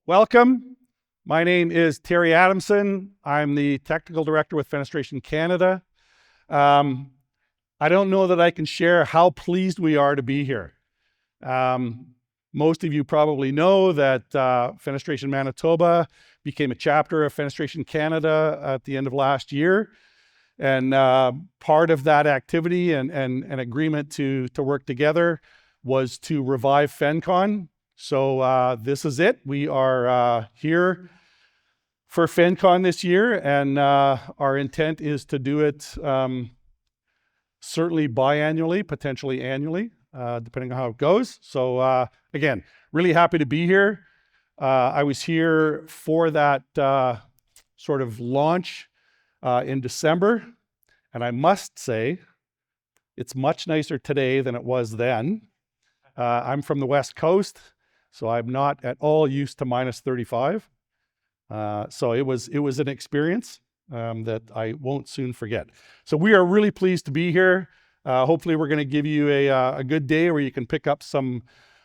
Welcome. My name is Terry Adamson. I'm the Technical Director with Fenestration Canada. I don't know that I can share how pleased we are to be here. Most of you probably know that Fenestration Manitoba became a chapter of Fenestration Canada at the end of last year. And part of that activity and agreement to work together was to revive FenCon. So this is it. We are here for FenCon this year, and our intent is to do it certainly biannually, potentially annually, depending on how it goes. So again, really happy to be here. I was here for that sort of launch in December, and I must say, it's much nicer today than it was then. I'm from the West Coast, so I'm not at all used to minus 35. So it was an experience that I won't soon forget. So we are really pleased to be here. Hopefully we're going to give you a good day where you can pick up some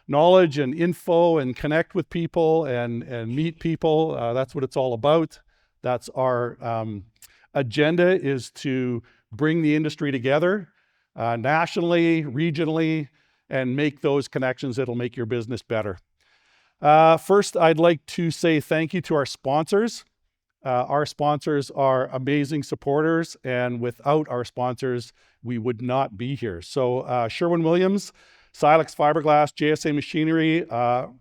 knowledge and info and connect with people and meet people. That's what it's all about. That's our agenda, is to bring the industry together nationally, regionally, and make those connections that'll make your business better. First, I'd like to say thank you to our sponsors. Our sponsors are amazing supporters, and without our sponsors, we would not be here. So Sherwin-Williams, Silex Fiberglass, JSA Machinery,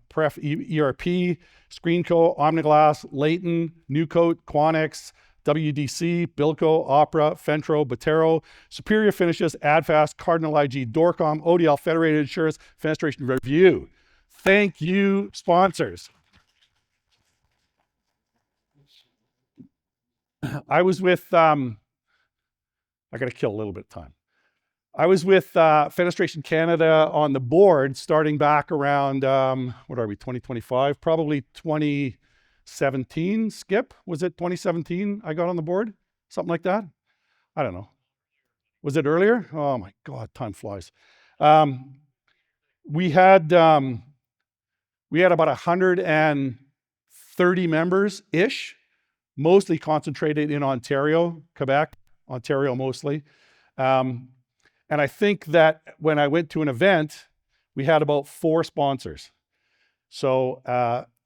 Pref ERP, Screenco, Omniglass, Layton, Newcoat, Quanex, WDC, Bilco, Opera, Fentro, Botero, Superior Finishes, Adfast, Cardinal IG, Dorcom, ODL, Federated Insurance, Fenestration Review. Thank you, sponsors. I was with, I got to kill a little bit of time. I was with Fenestration Canada on the board starting back around, what are we, 2025? Probably 2017, Skip? Was it 2017 I got on the board? Something like that? I don't know. Was it earlier? Oh my God, time flies. We had about 130 members-ish, mostly concentrated in Ontario, Quebec, Ontario mostly. And I think that when I went to an event, we had about 4 sponsors. So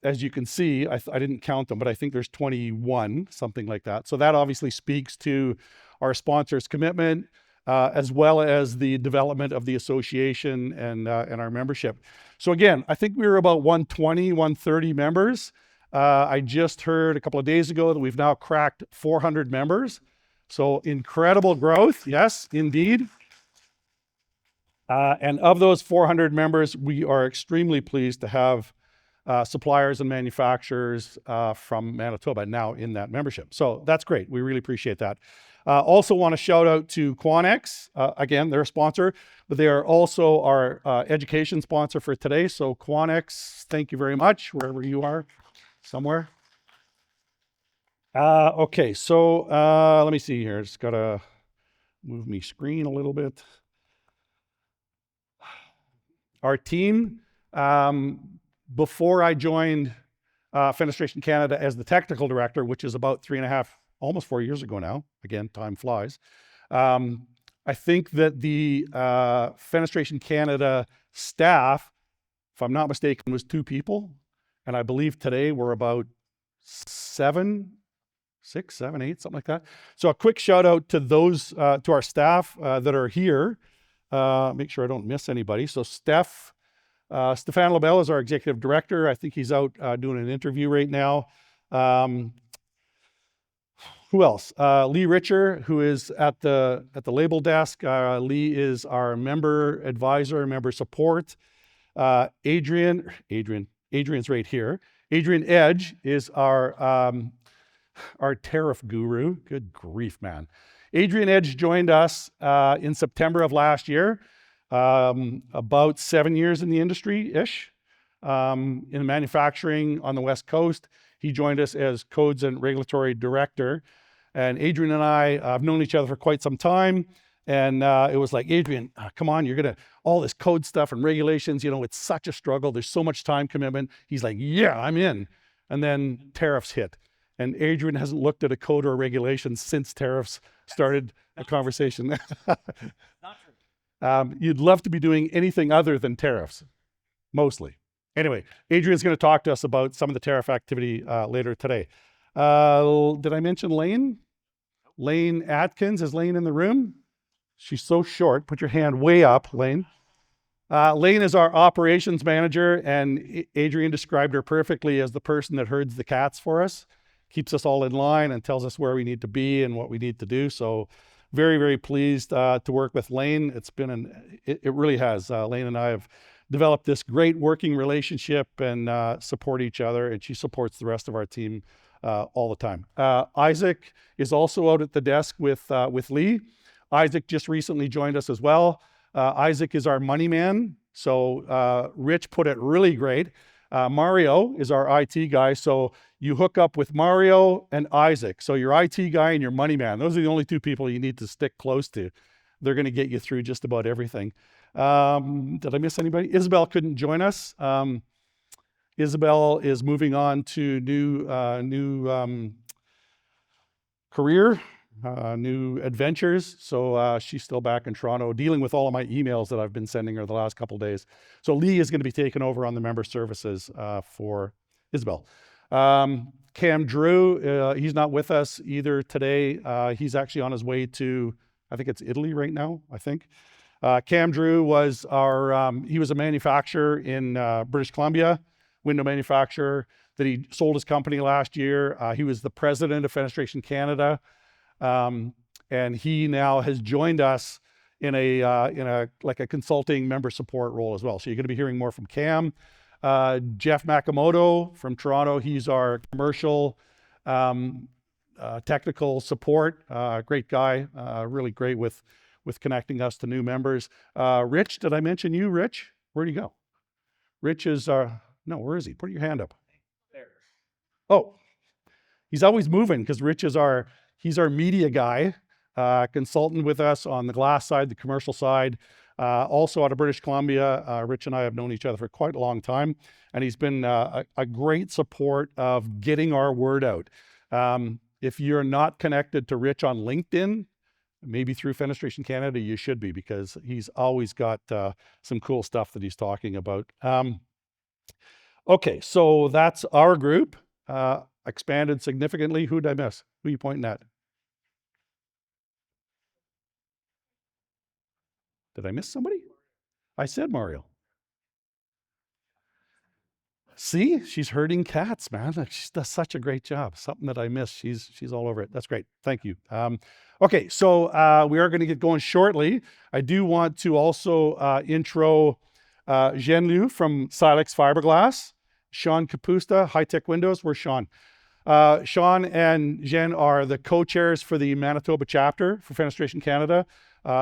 as you can see, I didn't count them, but I think there's 21, something like that. So that obviously speaks to our sponsors' commitment, as well as the development of the association and our membership. So again, I think we were about 120, 130 members. I just heard a couple of days ago that we've now cracked 400 members. So incredible growth, yes, indeed. And of those 400 members, we are extremely pleased to have suppliers and manufacturers from Manitoba now in that membership. So that's great. We really appreciate that. Also want to shout out to Quanex. Again, they're a sponsor, but they are also our education sponsor for today. So Quanex, thank you very much, wherever you are, somewhere. Okay, so let me see here. Just got to move me screen a little bit. Our team, before I joined Fenestration Canada as the technical director, which is about 3.5, almost 4 years ago now. Again, time flies. I think that the Fenestration Canada staff, if I'm not mistaken, was 2 people. And I believe today we're about 6, 7, 8, something like that. So a quick shout out to those, to our staff that are here. Make sure I don't miss anybody. So Stefan LaBelle is our executive director. I think he's out doing an interview right now. Who else? Lee Richer, who is at the label desk. Lee is our member advisor, member support. Adrian's right here. Adrian Edge is our tariff guru. Good grief, man. Adrian Edge joined us in September of last year, about 7 years in the industry-ish, in manufacturing on the West Coast. He joined us as Codes and Regulatory Director. And Adrian and I have known each other for quite some time. And it was like, Adrian, come on, all this code stuff and regulations, it's such a struggle. There's so much time commitment. He's like, yeah, I'm in. and then tariffs hit. And Adrian hasn't looked at a code or regulation since tariffs started the conversation. Not true. You'd love to be doing anything other than tariffs, mostly. Anyway, Adrian's going to talk to us about some of the tariff activity later today. Did I mention Lane? Lane Atkins. Is Lane in the room? She's so short. Put your hand way up, Lane. Lane is our operations manager, and Adrian described her perfectly as the person that herds the cats for us, keeps us all in line and tells us where we need to be and what we need to do. So very, very pleased to work with Lane. It's been it really has. Lane and I have developed this great working relationship and support each other, and she supports the rest of our team all the time. Isaac is also out at the desk with Lee. Isaac just recently joined us as well. Isaac is our money man. So Rich put it really great. Mario is our IT guy. So you hook up with Mario and Isaac. So your IT guy and your money man, those are the only two people you need to stick close to. They're going to get you through just about everything. Did I miss anybody? Isabel couldn't join us. Isabel is moving on to new career, new adventures. So she's still back in Toronto dealing with all of my emails that I've been sending her the last couple of days. So Lee is going to be taking over on the member services for Isabel. Cam Drew, he's not with us either today. He's actually on his way to, I think it's Italy right now, I think. Cam Drew was he was a manufacturer in British Columbia, window manufacturer, that he sold his company last year. He was the president of Fenestration Canada. And he now has joined us in a consulting member support role as well. So you're going to be hearing more from Cam. Jeff Makamoto from Toronto, he's our commercial technical support. Great guy, really great with connecting us to new members. Rich, did I mention you, Rich? Where'd he go? Rich is no, where is he? Put your hand up. There. Oh, he's always moving because Rich is he's our media guy, consultant with us on the glass side, the commercial side, also out of British Columbia. Rich and I have known each other for quite a long time, and he's been a great support of getting our word out. If you're not connected to Rich on LinkedIn, maybe through Fenestration Canada, you should be, because he's always got some cool stuff that he's talking about. Okay, so that's our group. Expanded significantly. Who did I miss? Who are you pointing at? Did I miss somebody? I said Mario. See, she's herding cats, man. She does such a great job. Something that I missed. She's all over it. That's great. Thank you. Okay, so we are going to get going shortly. I do want to also intro Zhen Liu from Silex Fiberglass, Sean Capusta, High Tech Windows. Where's Sean? Sean and Jen are the co-chairs for the Manitoba chapter for Fenestration Canada.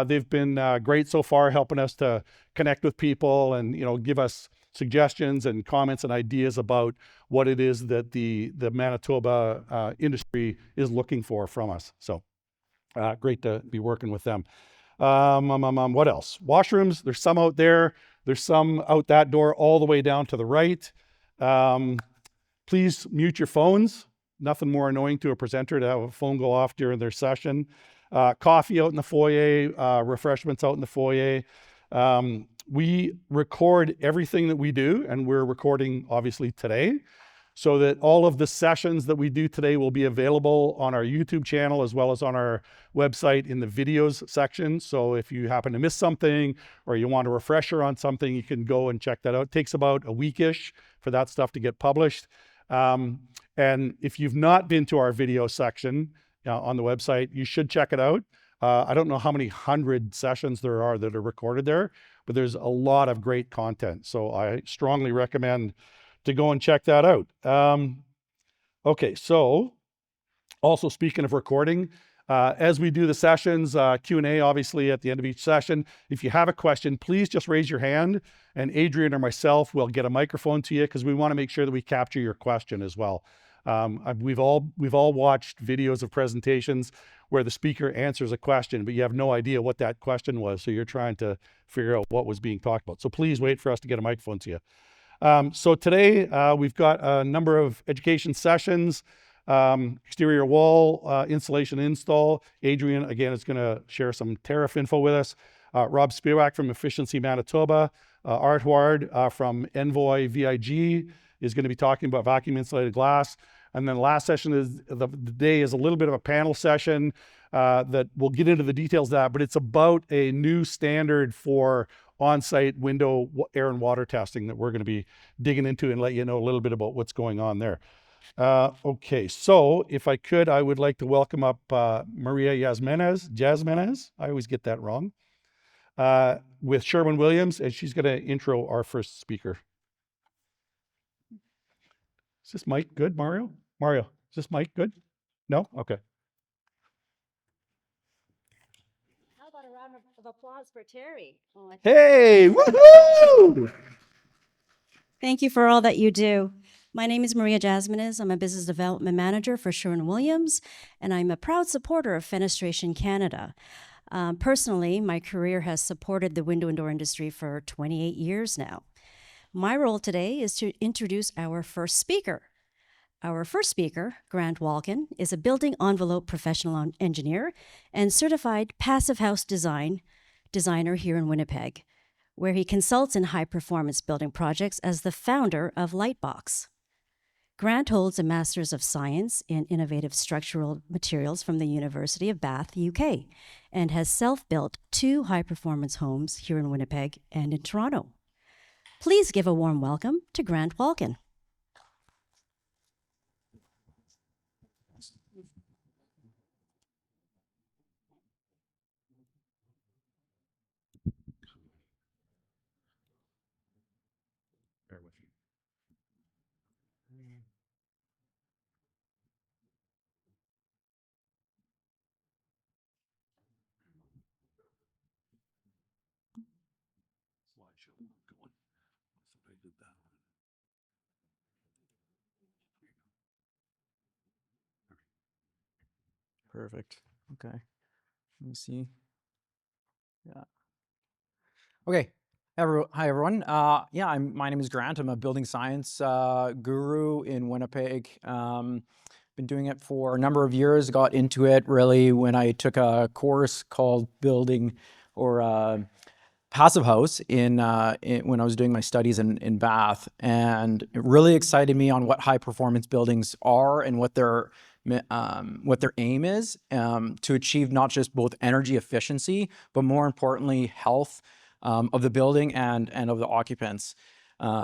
They've been great so far, helping us to connect with people and give us suggestions and comments and ideas about what it is that the Manitoba industry is looking for from us. So great to be working with them. What else? Washrooms, there's some out there. There's some out that door all the way down to the right. Please mute your phones. Nothing more annoying to a presenter to have a phone go off during their session. Coffee out in the foyer, refreshments out in the foyer. We record everything that we do, and we're recording obviously today, so that all of the sessions that we do today will be available on our YouTube channel as well as on our website in the videos section. So if you happen to miss something or you want a refresher on something, you can go and check that out. It takes about a weekish for that stuff to get published. And if you've not been to our video section on the website, you should check it out. I don't know how many 100 sessions there are that are recorded there, but there's a lot of great content. So I strongly recommend to go and check that out. Okay, so also speaking of recording, as we do the sessions, Q&A obviously at the end of each session, if you have a question, please just raise your hand and Adrian or myself will get a microphone to you, because we want to make sure that we capture your question as well. We've all watched videos of presentations where the speaker answers a question, but you have no idea what that question was. So you're trying to figure out what was being talked about. So please wait for us to get a microphone to you. So today we've got a number of education sessions, exterior wall insulation install. Adrian, again, is going to share some tariff info with us. Rob Spivak from Efficiency Manitoba. Art Huard from Envoy VIG is going to be talking about vacuum insulated glass. And then the last session is the day is a little bit of a panel session that we'll get into the details of that, but it's about a new standard for on-site window air and water testing that we're going to be digging into and let you know a little bit about what's going on there. Okay, so if I could, I would like to welcome up Maria Jasmenez, I always get that wrong, with Sherwin-Williams, and she's going to intro our first speaker. Is this mic good, Mario? Mario, is this mic good? No? Okay. How about a round of applause for Terry? Oh, Hey, woohoo! Thank you for all that you do. My name is Maria Jasmenez. I'm a business development manager for Sherwin-Williams, and I'm a proud supporter of Fenestration Canada. Personally, my career has supported the window and door industry for 28 years now. My role today is to introduce our first speaker. Our first speaker, Grant Walkin, is a building envelope professional engineer and certified passive house designer here in Winnipeg, where he consults in high-performance building projects as the founder of Litebox. Grant holds a Master's of Science in Innovative Structural Materials from the University of Bath, UK, and has self-built 2 high-performance homes here in Winnipeg and in Toronto. Please give a warm welcome to Grant Walkin. Bear with me. Slideshow going. Somebody did that one. Perfect. Okay. Let me see. Yeah. Okay. Hi, everyone. My name is Grant. I'm a building science guru in Winnipeg. Been doing it for a number of years. Got into it really when I took a course called building or passive house when I was doing my studies in Bath, and it really excited me on what high performance buildings are and what their aim is to achieve not just both energy efficiency, but more importantly, health of the building and of the occupants.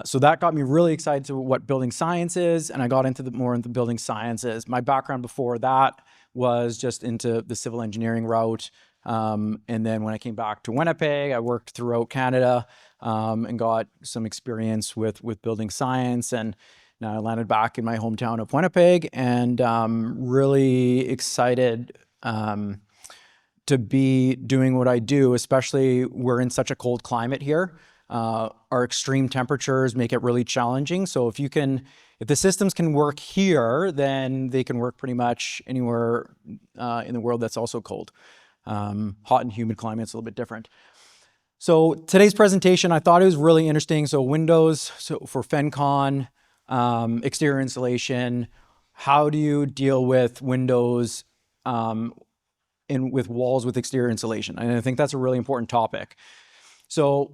So that got me really excited to what building science is, and I got into more into building sciences. My background before that was just into the civil engineering route. And then when I came back to Winnipeg, I worked throughout Canada and got some experience with building science. And now I landed back in my hometown of Winnipeg, and really excited to be doing what I do, especially we're in such a cold climate here. Our extreme temperatures make it really challenging. So if the systems can work here, then they can work pretty much anywhere in the world that's also cold. Hot and humid climate's a little bit different. So today's presentation, I thought it was really interesting. So windows, so for FenCon, exterior insulation, how do you deal with windows with walls with exterior insulation? And I think that's a really important topic. So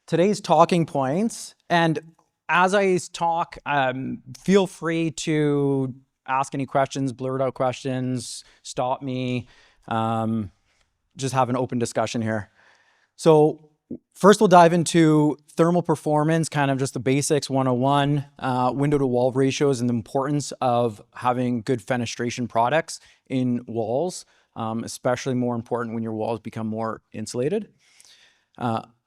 today's talking points, and as I talk, feel free to ask any questions, blurt out questions, stop me, just have an open discussion here. So first we'll dive into thermal performance, kind of just the basics 101, window to wall ratios and the importance of having good fenestration products in walls, especially more important when your walls become more insulated.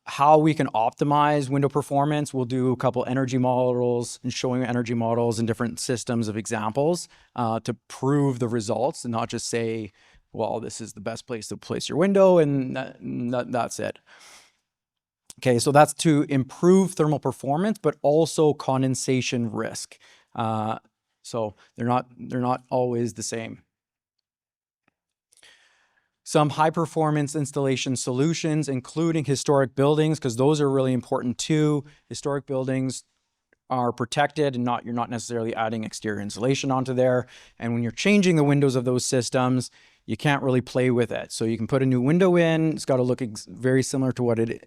How we can optimize window performance. We'll do a couple energy models and showing energy models and different systems of examples to prove the results and not just say, well, this is the best place to place your window and that's it. Okay, so that's to improve thermal performance, but also condensation risk. So they're not always the same. some high performance installation solutions, including historic buildings, because those are really important too. Historic buildings are protected and you're not necessarily adding exterior insulation onto there. And when you're changing the windows of those systems, you can't really play with it. So you can put a new window in. It's got to look very similar to what the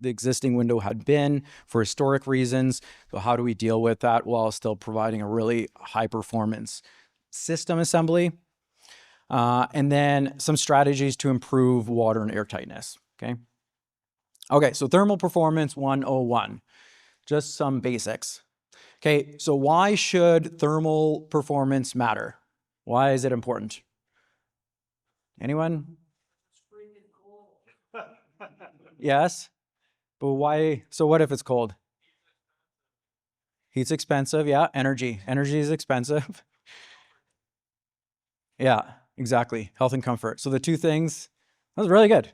existing window had been for historic reasons. So how do we deal with that while still providing a really high performance system assembly? And then some strategies to improve water and air tightness. Okay, so thermal performance 101, just some basics. Okay, so why should thermal performance matter? Why is it important? Anyone? It's freaking cold. Yes, but why? So what if it's cold? Heat's expensive, yeah. Energy is expensive. Yeah, exactly. Health and comfort. So the two things, that was really good.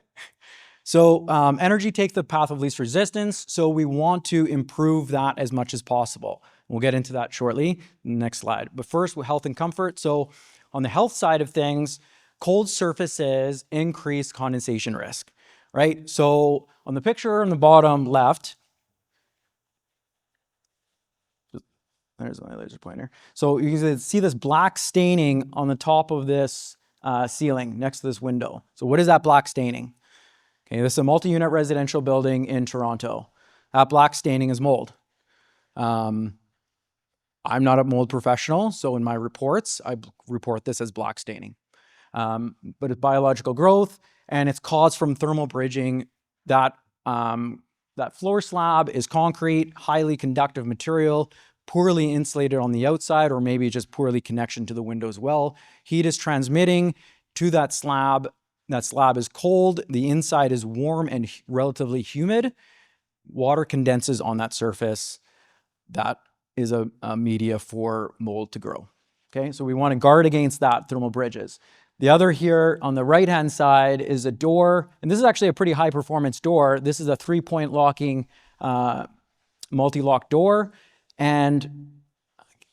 So energy takes the path of least resistance. So we want to improve that as much as possible. We'll get into that shortly. Next slide. But first, with health and comfort. So on the health side of things, cold surfaces increase condensation risk, right? So on the picture on the bottom left, there's my laser pointer. So you can see this black staining on the top of this ceiling next to this window. So what is that black staining? Okay, this is a multi-unit residential building in Toronto. That black staining is mold. I'm not a mold professional, so in my reports, I report this as black staining. But it's biological growth, and it's caused from thermal bridging. That floor slab is concrete, highly conductive material, poorly insulated on the outside, or maybe just poorly connection to the window as well. Heat is transmitting to that slab. That slab is cold. The inside is warm and relatively humid. Water condenses on that surface. That is a media for mold to grow. Okay, so we want to guard against that thermal bridges. The other here on the right-hand side is a door, and this is actually a pretty high-performance door. This is a 3-point locking multi-lock door, and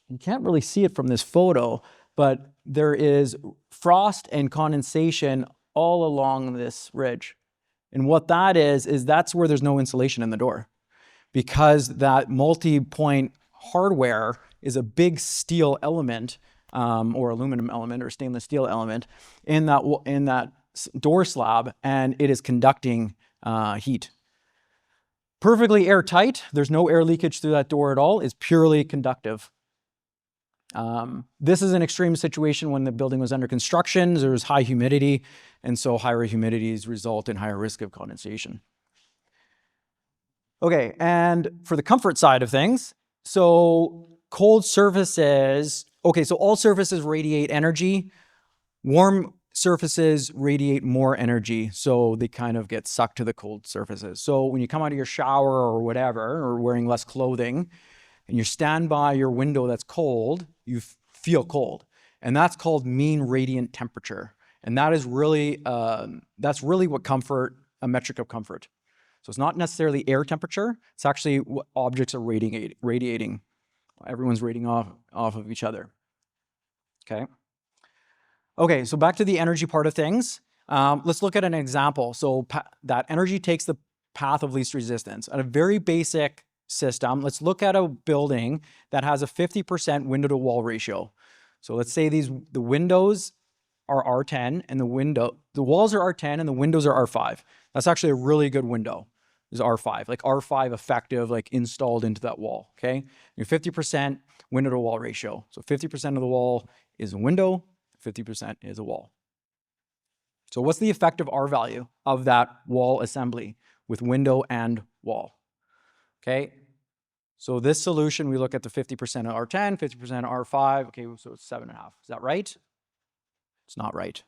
you can't really see it from this photo, but there is frost and condensation all along this ridge. And what that is that's where there's no insulation in the door, because that multi-point hardware is a big steel element or aluminum element or stainless steel element in that door slab, and it is conducting heat. Perfectly airtight. There's no air leakage through that door at all. It's purely conductive. This is an extreme situation when the building was under construction. There was high humidity, and so higher humidities result in higher risk of condensation. Okay, and for the comfort side of things, so cold surfaces, okay, so all surfaces radiate energy. Warm surfaces radiate more energy, so they kind of get sucked to the cold surfaces. So when you come out of your shower or whatever, or wearing less clothing, and you stand by your window that's cold, you feel cold. And that's called mean radiant temperature. And that is really, that's really what comfort, a metric of comfort. So it's not necessarily air temperature, it's actually what objects are radiating. Everyone's radiating off of each other. Okay, so back to the energy part of things. Let's look at an example. So that energy takes the path of least resistance. At a very basic system, let's look at a building that has a 50% window to wall ratio. So let's say the windows are R10 and the walls are R10 and the windows are R5. That's actually a really good window, is R5, like R5 effective, like installed into that wall, okay? Your 50% window to wall ratio. So 50% of the wall is a window, 50% is a wall. So what's the effective R value of that wall assembly with window and wall? Okay, so this solution, we look at the 50% of R10, 50% R5, okay, so it's 7.5. Is that right? It's not right.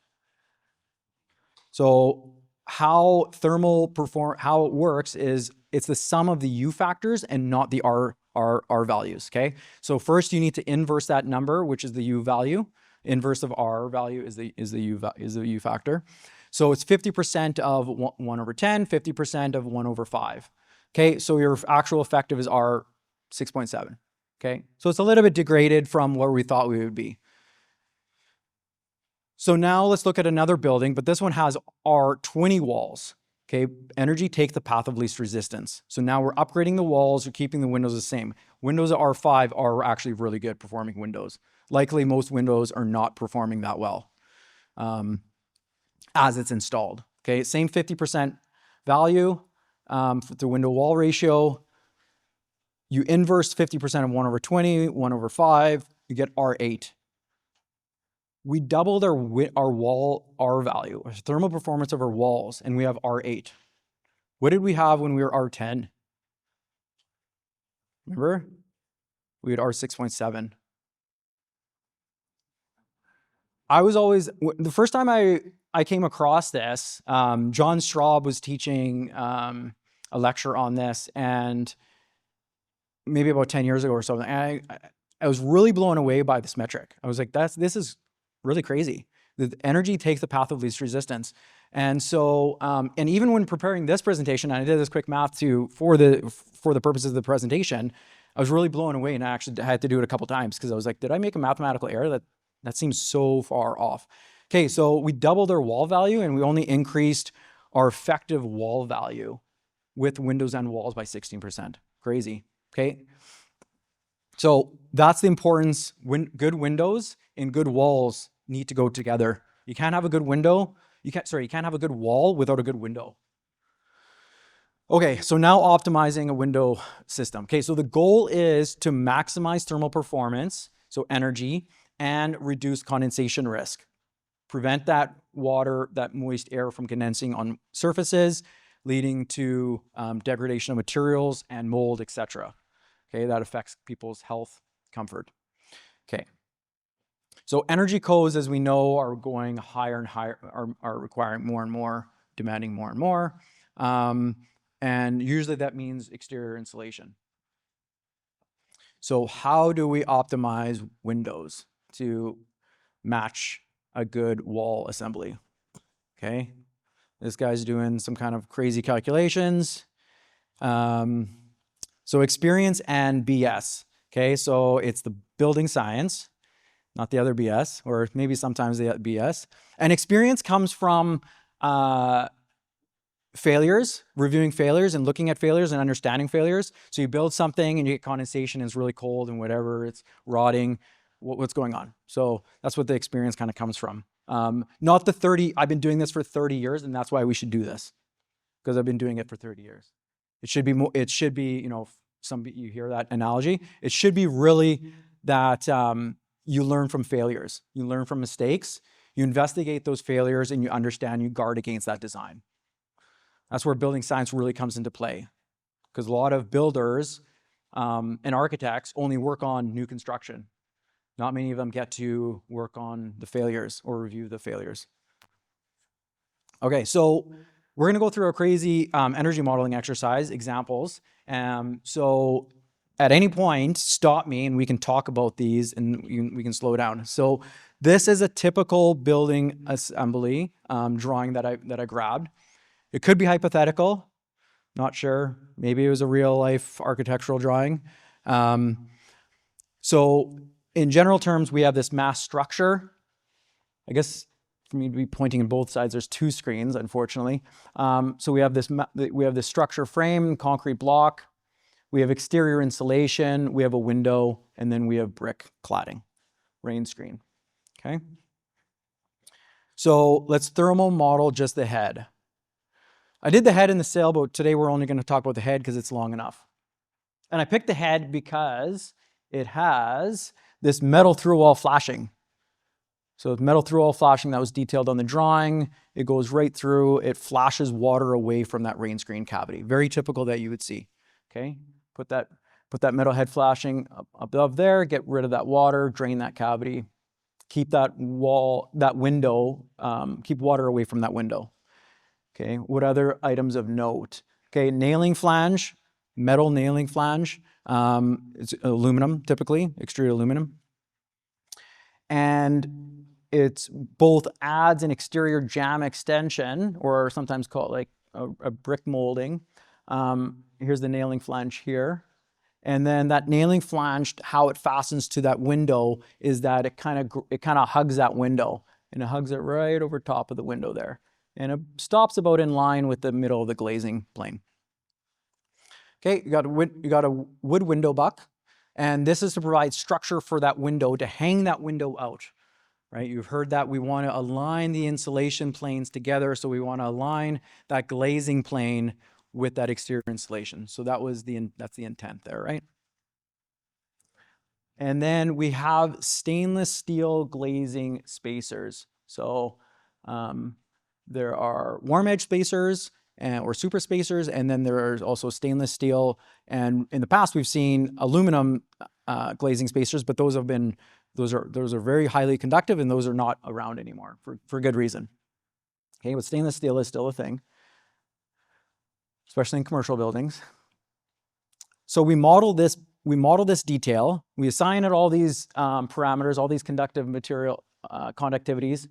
So how how it works is it's the sum of the U factors and not the R values, okay? So first you need to inverse that number, which is the U value. Inverse of R value is the U factor. So it's 50% of 1 over 10, 50% of 1 over 5. Okay, so your actual effective is R 6.7. Okay, so it's a little bit degraded from where we thought we would be. So now let's look at another building, but this one has R20 walls. Okay, energy take the path of least resistance. So now we're upgrading the walls, we're keeping the windows the same. Windows at R5 are actually really good performing windows. Likely most windows are not performing that well as it's installed. Okay, same 50% value for the window wall ratio. You inverse 50% of 1/20, 1/5, you get R8. We doubled our wall R value, our thermal performance of our walls, and we have R8. What did we have when we were R10? Remember? We had R6.7. I was always, the first time I came across this, John Straub was teaching a lecture on this, and maybe about 10 years ago or something. And I was really blown away by this metric. I was like, this is really crazy. The energy takes the path of least resistance. And so, and even when preparing this presentation, and I did this quick math for the purposes of the presentation, I was really blown away, and I actually had to do it a couple times because I was like, did I make a mathematical error? That seems so far off. Okay, so we doubled our wall value and we only increased our effective wall value with windows and walls by 16%. Crazy, okay? So that's the importance. Good windows and good walls need to go together. You can't have a good window. You can't have a good wall without a good window. Okay, so now optimizing a window system. Okay, so the goal is to maximize thermal performance, so energy, and reduce condensation risk. Prevent that water, that moist air from condensing on surfaces, leading to degradation of materials and mold, etc. Okay, that affects people's health, comfort. Okay. So energy codes, as we know, are going higher and higher, are requiring more and more, demanding more and more. And usually that means exterior insulation. So how do we optimize windows to match a good wall assembly? Okay, this guy's doing some kind of crazy calculations. So experience and BS. Okay, so it's the building science, not the other BS, or maybe sometimes the BS. And experience comes from failures, reviewing failures and looking at failures and understanding failures. So you build something and you get condensation and it's really cold and whatever, it's rotting, what's going on? So that's what the experience kind of comes from. Not the 30, I've been doing this for 30 years and that's why we should do this, because I've been doing it for 30 years. It should be more, it should be, you know, you hear that analogy. It should be really that you learn from failures, you learn from mistakes, you investigate those failures and you understand, you guard against that design. That's where building science really comes into play, because a lot of builders and architects only work on new construction. Not many of them get to work on the failures or review the failures. Okay, so we're gonna go through a crazy energy modeling exercise, examples. So at any point, stop me and we can talk about these and we can slow down. So this is a typical building assembly drawing that I grabbed. It could be hypothetical, not sure. Maybe it was a real life architectural drawing. So in general terms, we have this mass structure. I guess for me to be pointing in both sides, there's two screens, unfortunately. So we have this structure frame, concrete block. We have exterior insulation. We have a window, and then we have brick cladding, rain screen. Okay. So let's thermal model just the head. I did the head in the sailboat. Today we're only going to talk about the head because it's long enough. And I picked the head because it has this metal through-wall flashing. So metal through-wall flashing that was detailed on the drawing. It goes right through. It flashes water away from that rain screen cavity. Very typical that you would see. Okay, put that metal head flashing above there. Get rid of that water. Drain that cavity. Keep that wall, that window. Keep water away from that window. Okay, what other items of note? Okay, nailing flange, metal nailing flange. It's aluminum, typically, extruded aluminum. And it's both adds an exterior jamb extension, or sometimes called like a brick molding. Here's the nailing flange here. And then that nailing flange, how it fastens to that window is that it kind of hugs that window. and it hugs it right over top of the window there. And it stops about in line with the middle of the glazing plane. Okay, you got a wood window buck, and this is to provide structure for that window, to hang that window out. Right, you've heard that we want to align the insulation planes together, so we want to align that glazing plane with that exterior insulation. So that's the intent there, right? And then we have stainless steel glazing spacers. So there are warm edge spacers or super spacers, and then there are also stainless steel. And in the past, we've seen aluminum glazing spacers, but those are very highly conductive, and those are not around anymore for good reason. Okay, but stainless steel is still a thing, especially in commercial buildings. So we model this detail. We assign it all these parameters, all these conductive material conductivities,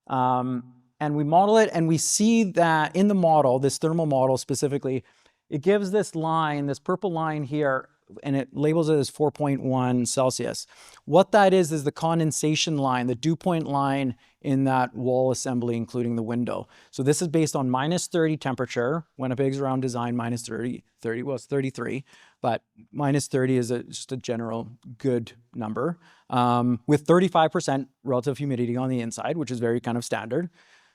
and we model it, and we see that in the model, this thermal model specifically, it gives this line, this purple line here, and it labels it as 4.1 Celsius. What that is the condensation line, the dew point line in that wall assembly, including the window. So this is based on -30 temperature. Winnipeg's around design -30, well, it's 33, but -30 is just a general good number, with 35% relative humidity on the inside, which is very kind of standard.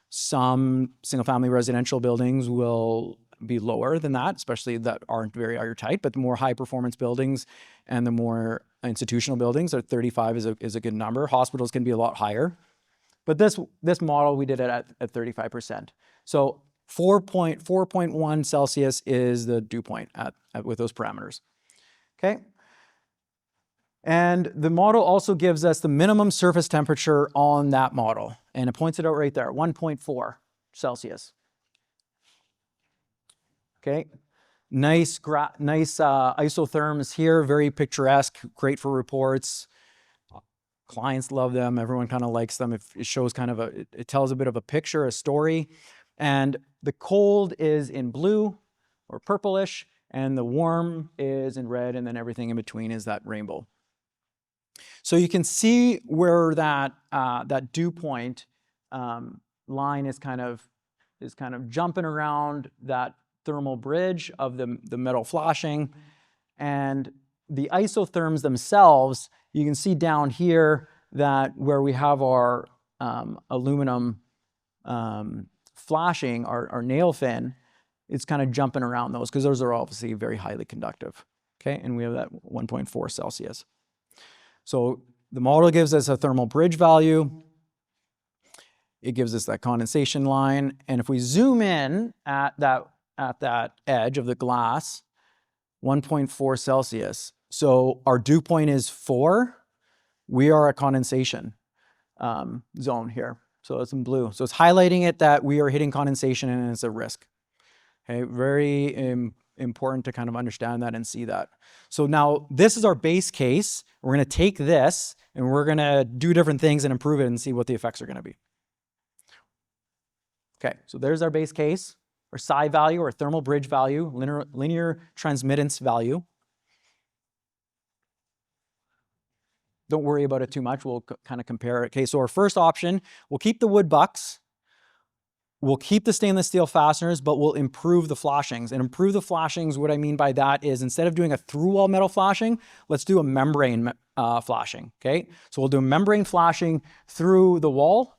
Some single-family residential buildings will be lower than that, especially that aren't very airtight, but the more high-performance buildings and the more institutional buildings, 35 is a good number. Hospitals can be a lot higher. But this model, we did it at 35%. So 4.1 Celsius is the dew point with those parameters. Okay? And the model also gives us the minimum surface temperature on that model. And it points it out right there, 1.4 Celsius. Okay? Nice isotherms here, very picturesque, great for reports. Clients love them. Everyone kind of likes them. It shows kind of it tells a bit of a picture, a story. And the cold is in blue or purplish, and the warm is in red, and then everything in between is that rainbow. So you can see where that dew point line is kind of jumping around that thermal bridge of the metal flashing, and the isotherms themselves, you can see down here that where we have our aluminum flashing, our nail fin, it's kind of jumping around those because those are obviously very highly conductive. Okay, and we have that 1.4 Celsius. So the model gives us a thermal bridge value. It gives us that condensation line, and if we zoom in at that edge of the glass, 1.4 Celsius. So our dew point is 4. We are at condensation zone here. So it's in blue. So it's highlighting it that we are hitting condensation and it's a risk. Okay, very important to kind of understand that and see that. So now this is our base case. We're going to take this and we're going to do different things and improve it and see what the effects are going to be. Okay, so there's our base case, our psi value, or thermal bridge value, linear transmittance value. Don't worry about it too much. We'll kind of compare it. Okay, so our first option, we'll keep the wood bucks. We'll keep the stainless steel fasteners, but we'll improve the flashings. And improve the flashings, what I mean by that is instead of doing a through-wall metal flashing, let's do a membrane flashing, okay? So we'll do a membrane flashing through the wall,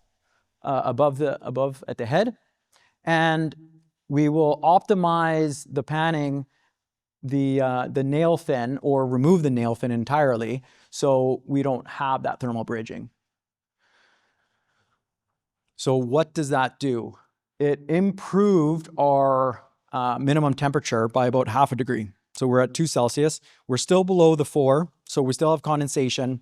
above at the head. And we will optimize the panning, the nail fin, or remove the nail fin entirely, so we don't have that thermal bridging. So what does that do? It improved our minimum temperature by about 0.5 degree. So we're at 2 Celsius. We're still below the 4, so we still have condensation.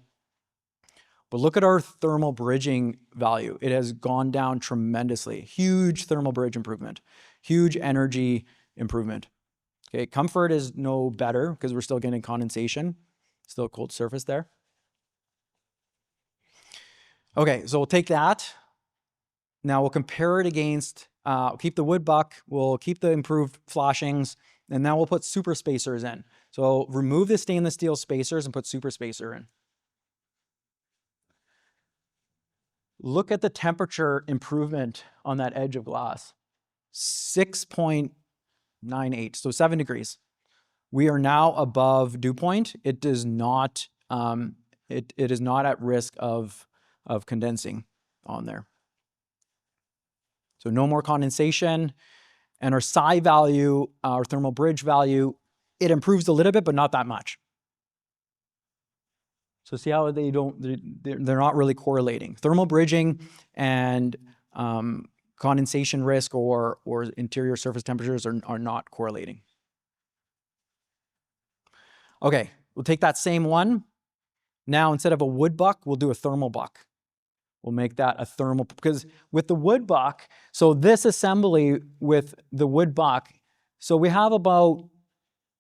But look at our thermal bridging value. It has gone down tremendously. Huge thermal bridge improvement. Huge energy improvement. Okay, comfort is no better because we're still getting condensation. Still a cold surface there. Okay, so we'll take that. Now we'll compare it against, keep the wood buck, we'll keep the improved flashings, and now we'll put super spacers in. So remove the stainless steel spacers and put super spacer in. look at the temperature improvement on that edge of glass. 6.98, so 7 degrees. We are now above dew point. It does not, it is not at risk of condensing on there. So no more condensation. And our psi value, our thermal bridge value, it improves a little bit, but not that much. So see how they're not really correlating. Thermal bridging and condensation risk or interior surface temperatures are not correlating. Okay, we'll take that same one. Now instead of a wood buck, we'll do a thermal buck. We'll make that a thermal, because with the wood buck, so this assembly with the wood buck, so we have about,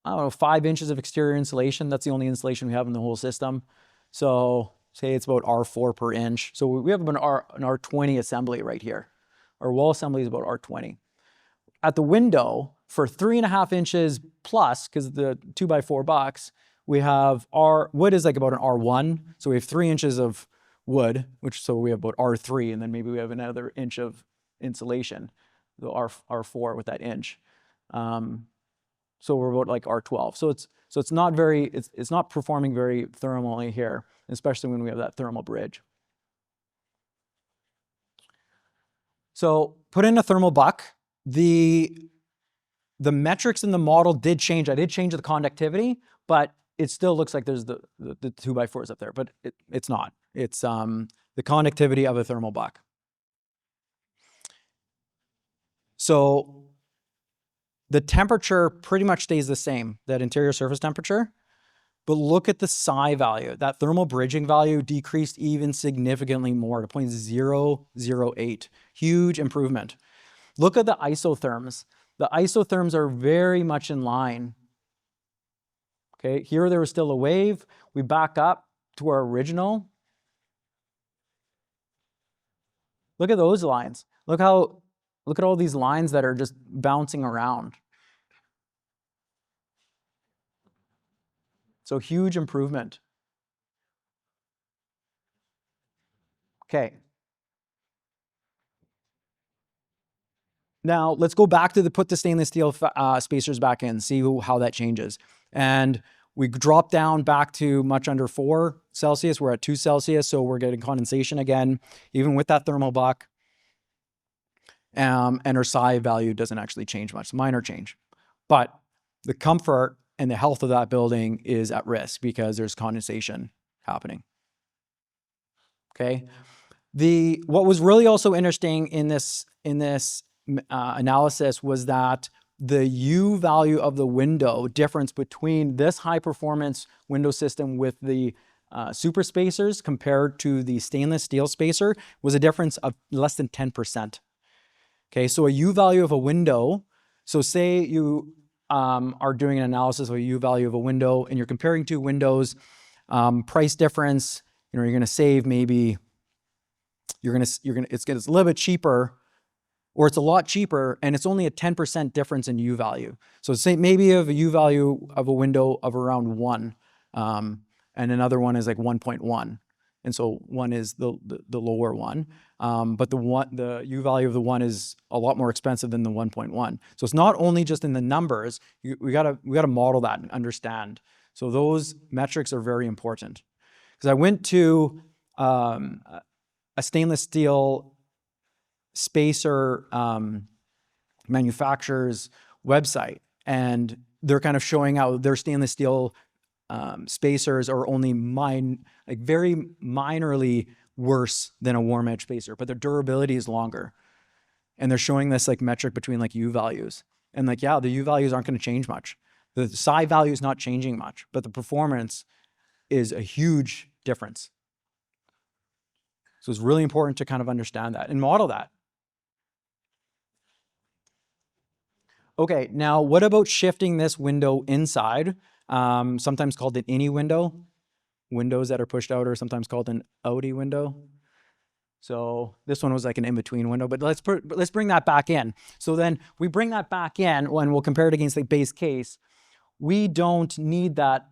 I don't know, 5 inches of exterior insulation. That's the only insulation we have in the whole system. So say it's about R4 per inch. So we have an R20 assembly right here. Our wall assembly is about R20. At the window, for 3.5 inches plus, because the 2x4 box, we have our wood is like about an R1. So we have 3 inches of wood, so we have about R3, and then maybe we have another inch of insulation, the R4 with that inch. So we're about like R12. So it's not very, it's not performing very thermally here, especially when we have that thermal bridge. So put in a thermal buck. The metrics in the model did change. I did change the conductivity, but it still looks like there's the 2x4s up there, but it's not. It's the conductivity of a thermal buck. So the temperature pretty much stays the same, that interior surface temperature, but look at the psi value. That thermal bridging value decreased even significantly more to 0.008. Huge improvement. Look at the isotherms. The isotherms are very much in line. Okay, here there was still a wave. We back up to our original. Look at those lines. Look at all these lines that are just bouncing around. So huge improvement. Okay. Now let's go back to put the stainless steel spacers back in, see how that changes. And we drop down back to much under 4 Celsius. We're at 2 Celsius, so we're getting condensation again, even with that thermal buck. And our psi value doesn't actually change much, minor change. But the comfort and the health of that building is at risk because there's condensation happening. Okay. What was really also interesting in this analysis was that the U value of the window difference between this high performance window system with the super spacers compared to the stainless steel spacer was a difference of less than 10%. Okay, so a U value of a window, so say you are doing an analysis of a U value of a window and you're comparing two windows, price difference, you're going to save maybe, it's a little bit cheaper, or it's a lot cheaper, and it's only a 10% difference in U value. So say maybe you have a U value of a window of around 1, and another one is like 1.1. And so 1 is the lower one, but the U value of the 1 is a lot more expensive than the 1.1. So it's not only just in the numbers, we gotta model that and understand. So those metrics are very important. Because I went to a stainless steel spacer manufacturer's website, and they're kind of showing how their stainless steel spacers are only very minorly worse than a warm edge spacer, but their durability is longer. And they're showing this like metric between like U values. And like, yeah, the U values aren't going to change much. The psi value is not changing much, but the performance is a huge difference. So it's really important to kind of understand that and model that. Okay, now what about shifting this window inside? Sometimes called an innie window. Windows that are pushed out are sometimes called an outie window. So this one was like an in-between window, but let's bring that back in. So then we bring that back in when we'll compare it against the base case. We don't need that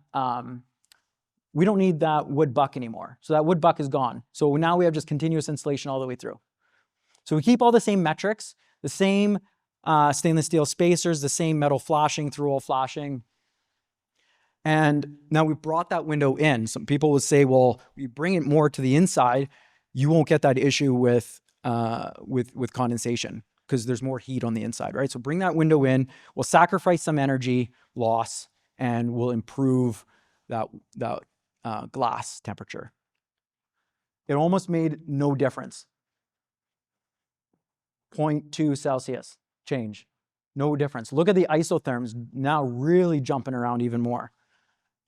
we don't need that wood buck anymore. So that wood buck is gone. So now we have just continuous insulation all the way through. So we keep all the same metrics, the same stainless steel spacers, the same metal flashing, through-hole flashing. And now we brought that window in. Some people would say, well, you bring it more to the inside, you won't get that issue with condensation because there's more heat on the inside, right? So bring that window in, we'll sacrifice some energy loss, and we'll improve that glass temperature. It almost made no difference. 0.2 Celsius change, no difference. Look at the isotherms now really jumping around even more,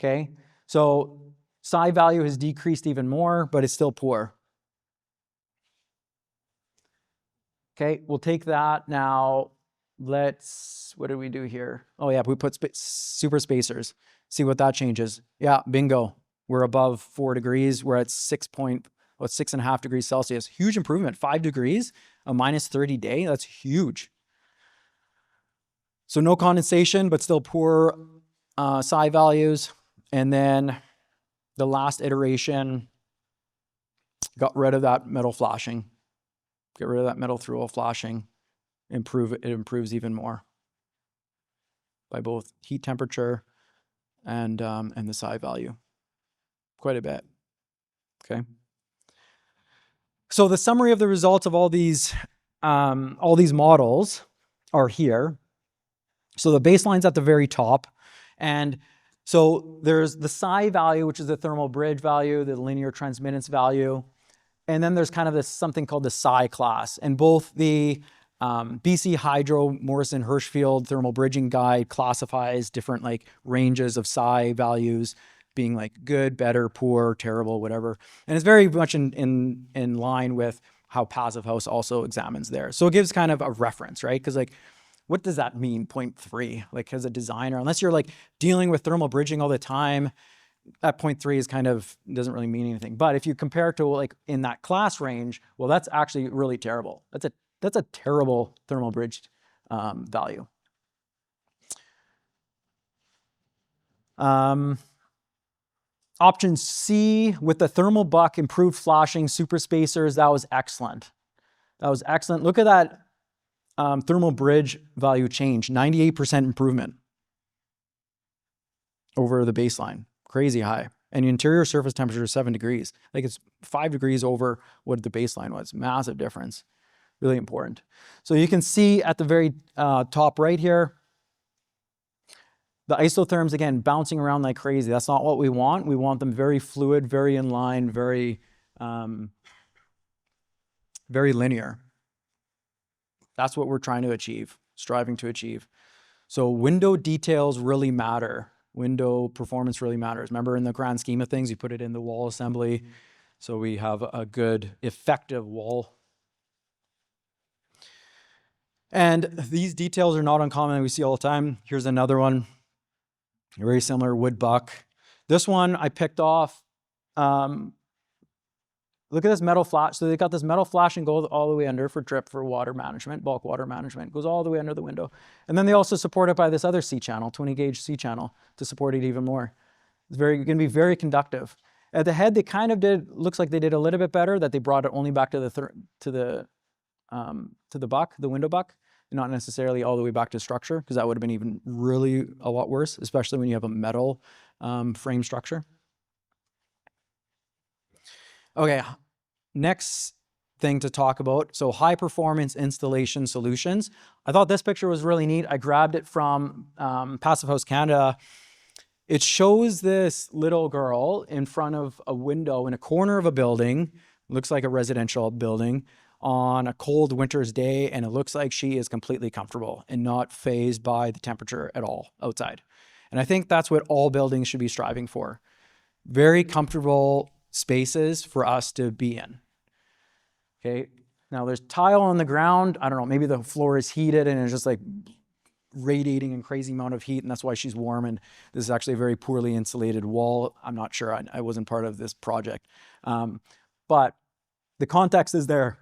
okay? So psi value has decreased even more, but it's still poor. Okay, we'll take that now. What did we do here? Oh yeah, we put super spacers. See what that changes. Yeah, bingo. We're above 4 degrees. We're at 6.5 degrees Celsius. Huge improvement, 5 degrees, a minus 30 day. That's huge. So no condensation, but still poor psi values. And then the last iteration got rid of that metal flashing. Get rid of that metal through-hole flashing. It improves even more by both heat temperature and the psi value. Quite a bit. Okay. So the summary of the results of all these models are here. So the baseline's at the very top, and so there's the psi value, which is the thermal bridge value, the linear transmittance value. And then there's kind of this something called the psi class. And both the BC Hydro Morrison Hirschfield thermal bridging guide classifies different like ranges of psi values being like good, better, poor, terrible, whatever. And it's very much in line with how Passive House also examines there. So it gives kind of a reference, right? Because like, what does that mean, 0.3? Like as a designer, unless you're like dealing with thermal bridging all the time, that 0.3 is kind of doesn't really mean anything. But if you compare it to like in that class range, well, that's actually really terrible. That's a terrible thermal bridge value. Option C with the thermal buck, improved flashing, super spacers, that was excellent. That was excellent. Look at that thermal bridge value change, 98% improvement over the baseline. Crazy high. And the interior surface temperature is 7 degrees. Like it's 5 degrees over what the baseline was. Massive difference. Really important. So you can see at the very top right here, the isotherms, again, bouncing around like crazy. That's not what we want. We want them very fluid, very in line, very linear. That's what we're trying to achieve, striving to achieve. So window details really matter. Window performance really matters. Remember, in the grand scheme of things, you put it in the wall assembly. So we have a good, effective wall. And these details are not uncommon. We see all the time. Here's another one. Very similar, wood buck. This one I picked off. Look at this metal flash. So they got this metal flashing goes all the way under for drip for water management, bulk water management. Goes all the way under the window. And then they also support it by this other C channel, 20 gauge C channel, to support it even more. It's going to be very conductive. At the head, they kind of looks like they did a little bit better, that they brought it only back to the buck, the window buck, not necessarily all the way back to structure, because that would have been even really a lot worse, especially when you have a metal frame structure. Okay, next thing to talk about. So high performance installation solutions. I thought this picture was really neat. I grabbed it from Passive House Canada. It shows this little girl in front of a window in a corner of a building, looks like a residential building, on a cold winter's day, and it looks like she is completely comfortable and not fazed by the temperature at all outside. And I think that's what all buildings should be striving for. Very comfortable spaces for us to be in. Okay, now there's tile on the ground. I don't know, maybe the floor is heated and it's just like radiating a crazy amount of heat, and that's why she's warm. And this is actually a very poorly insulated wall. I'm not sure, I wasn't part of this project. But the context is there.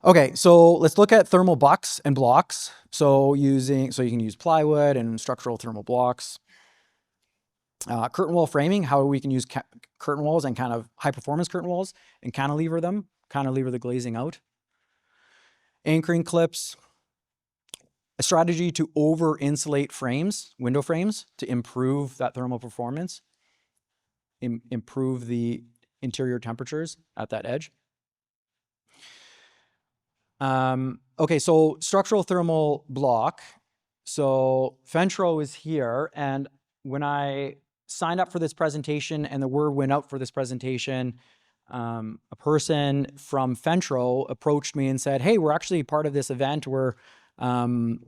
Okay, so let's look at thermal bucks and blocks. So you can use plywood and structural thermal blocks. Curtain wall framing, how we can use curtain walls and kind of high performance curtain walls and cantilever them, cantilever the glazing out. Anchoring clips, a strategy to over insulate frames, window frames, to improve that thermal performance, improve the interior temperatures at that edge. Okay, so structural thermal block. So Fentro is here, and when I signed up for this presentation and the word went out for this presentation, a person from Fentro approached me and said, "Hey, we're actually part of this event. We're kind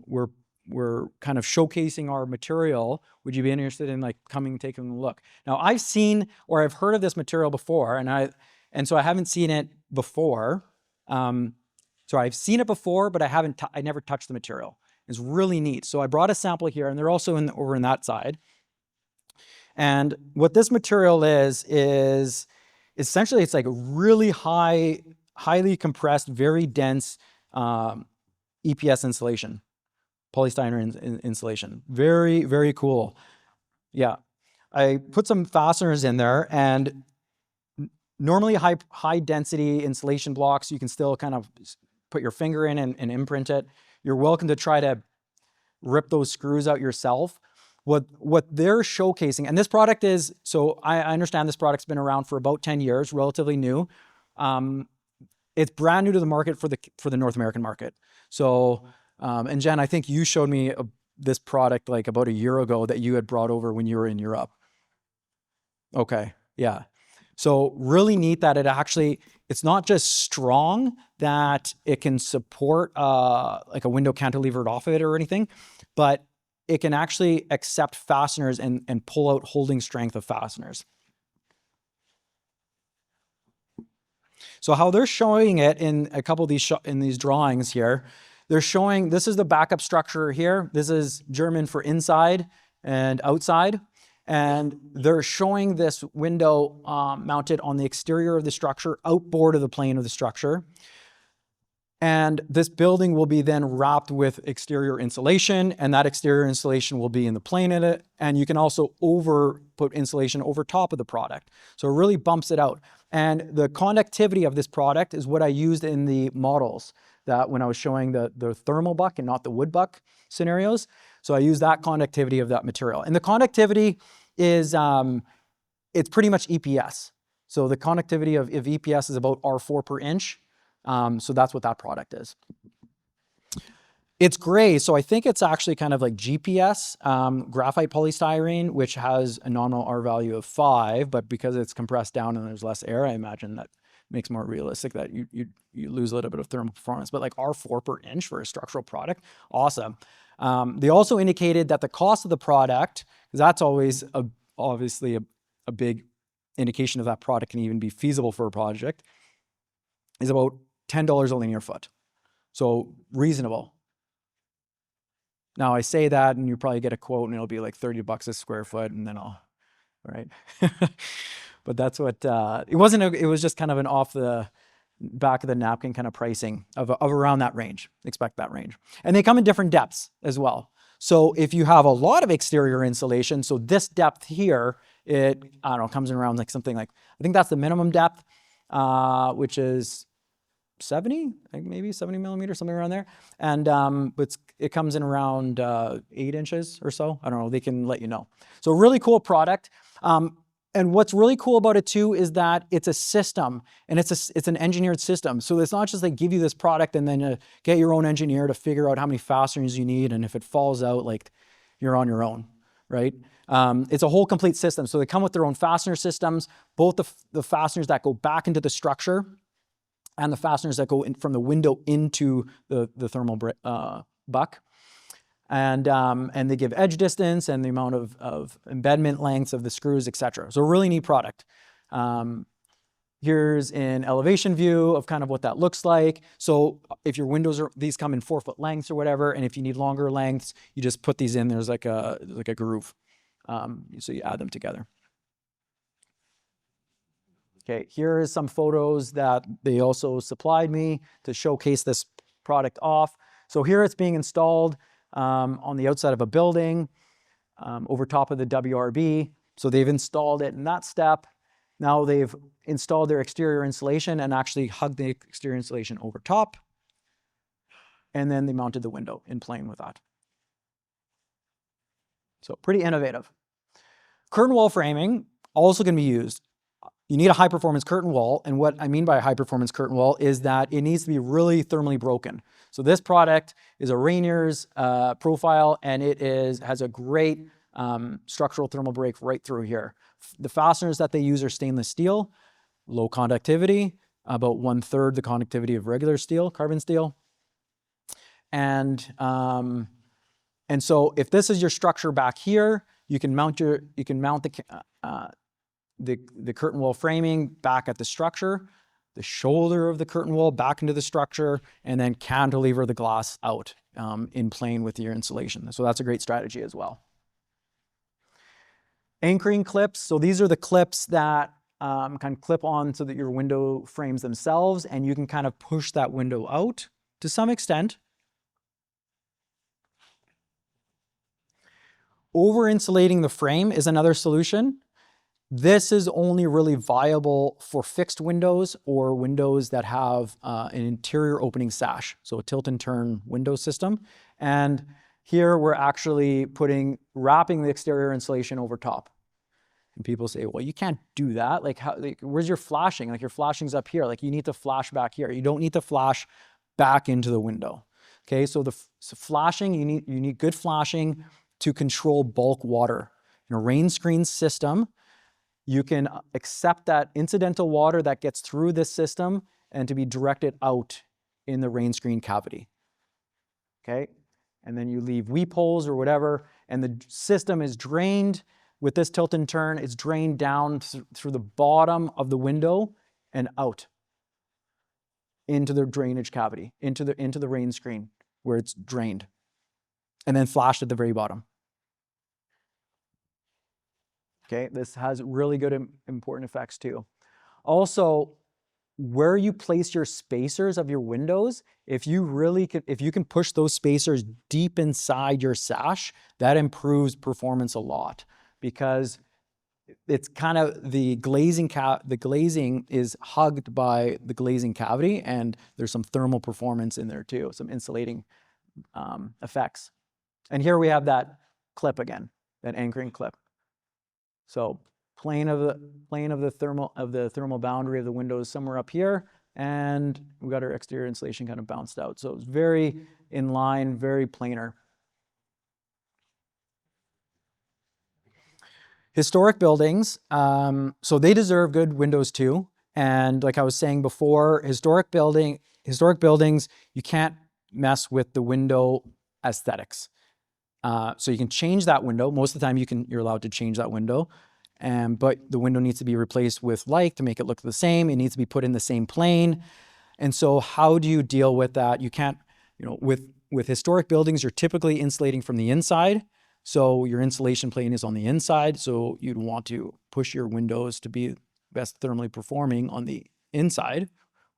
of showcasing our material. Would you be interested in like coming and taking a look?" Now I've seen or I've heard of this material before, and so I haven't seen it before. So I've seen it before, but I never touched the material. It's really neat. So I brought a sample here, and they're also over in that side. And what this material is essentially it's like a really highly compressed, very dense EPS insulation, polystyrene insulation. Very, very cool. Yeah, I put some fasteners in there, and normally high density insulation blocks, you can still kind of put your finger in and imprint it. You're welcome to try to rip those screws out yourself. What they're showcasing, and this product is, so I understand this product's been around for about 10 years, relatively new. It's brand new to the market for the North American market. So, and Jen, I think you showed me this product like about a year ago that you had brought over when you were in Europe. Okay, yeah. So really neat that it's not just strong, that it can support like a window cantilevered off of it or anything, but it can actually accept fasteners and pull out holding strength of fasteners. So how they're showing it in a couple of these drawings here, they're showing, this is the backup structure here. This is German for inside and outside. And they're showing this window mounted on the exterior of the structure, outboard of the plane of the structure. And this building will be then wrapped with exterior insulation, and that exterior insulation will be in the plane in it. And you can also put insulation over top of the product. So it really bumps it out. And the conductivity of this product is what I used in the models that when I was showing the thermal buck and not the wood buck scenarios. So I used that conductivity of that material. And the conductivity is, it's pretty much EPS. So the conductivity of EPS is about R4 per inch. So that's what that product is. It's gray, so I think it's actually kind of like GPS, graphite polystyrene, which has a nominal R value of 5, but because it's compressed down and there's less air, I imagine that makes more realistic that you lose a little bit of thermal performance. But like R4 per inch for a structural product, awesome. They also indicated that the cost of the product, because that's always obviously a big indication of that product can even be feasible for a project, is about $10 a linear foot. So reasonable. Now I say that and you probably get a quote and it'll be like $30 a square foot and then right? But that's what, it was just kind of an off the back of the napkin kind of pricing of around that range, expect that range. And they come in different depths as well. So if you have a lot of exterior insulation, so this depth here, I don't know, comes in around like something like, I think that's the minimum depth, which is 70, like maybe 70 millimeters, something around there. And it comes in around 8 inches or so. I don't know, they can let you know. So really cool product. And what's really cool about it too is that it's a system, and it's an engineered system. So it's not just they give you this product and then get your own engineer to figure out how many fasteners you need, and if it falls out, like you're on your own, right? It's a whole complete system. So they come with their own fastener systems, both the fasteners that go back into the structure and the fasteners that go in from the window into the thermal buck. And they give edge distance and the amount of embedment lengths of the screws, etc. So a really neat product. Here's an elevation view of kind of what that looks like. So if your windows these come in 4-foot lengths or whatever, and if you need longer lengths, you just put these in. There's like a groove. So you add them together. Okay, here is some photos that they also supplied me to showcase this product off. So here it's being installed on the outside of a building over top of the WRB. So they've installed it in that step. Now they've installed their exterior insulation and actually hugged the exterior insulation over top. And then they mounted the window in plane with that. So pretty innovative. Curtain wall framing also can be used. You need a high performance curtain wall. And what I mean by a high performance curtain wall is that it needs to be really thermally broken. So this product is a Rainier's profile, and it has a great structural thermal break right through here. The fasteners that they use are stainless steel, low conductivity, about 1/3 the conductivity of regular steel, carbon steel. And so if this is your structure back here, you can mount the curtain wall framing back at the structure, the shoulder of the curtain wall back into the structure, and then cantilever the glass out in plane with your insulation. So that's a great strategy as well. Anchoring clips. So these are the clips that kind of clip on so that your window frames themselves, and you can kind of push that window out to some extent. Over-insulating the frame is another solution. This is only really viable for fixed windows or windows that have an interior opening sash, so a tilt and turn window system. And here we're actually wrapping the exterior insulation over top. And people say, well, you can't do that. Like, where's your flashing? Like, your flashing's up here. Like, you need to flash back here. You don't need to flash back into the window. Okay, so flashing, you need good flashing to control bulk water. In a rain screen system, you can accept that incidental water that gets through this system and to be directed out in the rain screen cavity. Okay, and then you leave weep holes or whatever, and the system is drained. With this tilt and turn, it's drained down through the bottom of the window and out into the drainage cavity, into the rain screen where it's drained, and then flashed at the very bottom. Okay, this has really good important effects too. Also, where you place your spacers of your windows, if you can push those spacers deep inside your sash, that improves performance a lot, because it's kind of the glazing is hugged by the glazing cavity, and there's some thermal performance in there too, some insulating effects. And here we have that clip again, that anchoring clip. So plane of the thermal boundary of the window is somewhere up here, and we got our exterior insulation kind of bounced out. So it's very in line, very planar. Historic buildings, so they deserve good windows too. And like I was saying before, historic buildings, you can't mess with the window aesthetics. So you can change that window. Most of the time you're allowed to change that window. But the window needs to be replaced with like to make it look the same. It needs to be put in the same plane. And so how do you deal with that? You can't, with historic buildings, you're typically insulating from the inside. So your insulation plane is on the inside. So you'd want to push your windows to be best thermally performing on the inside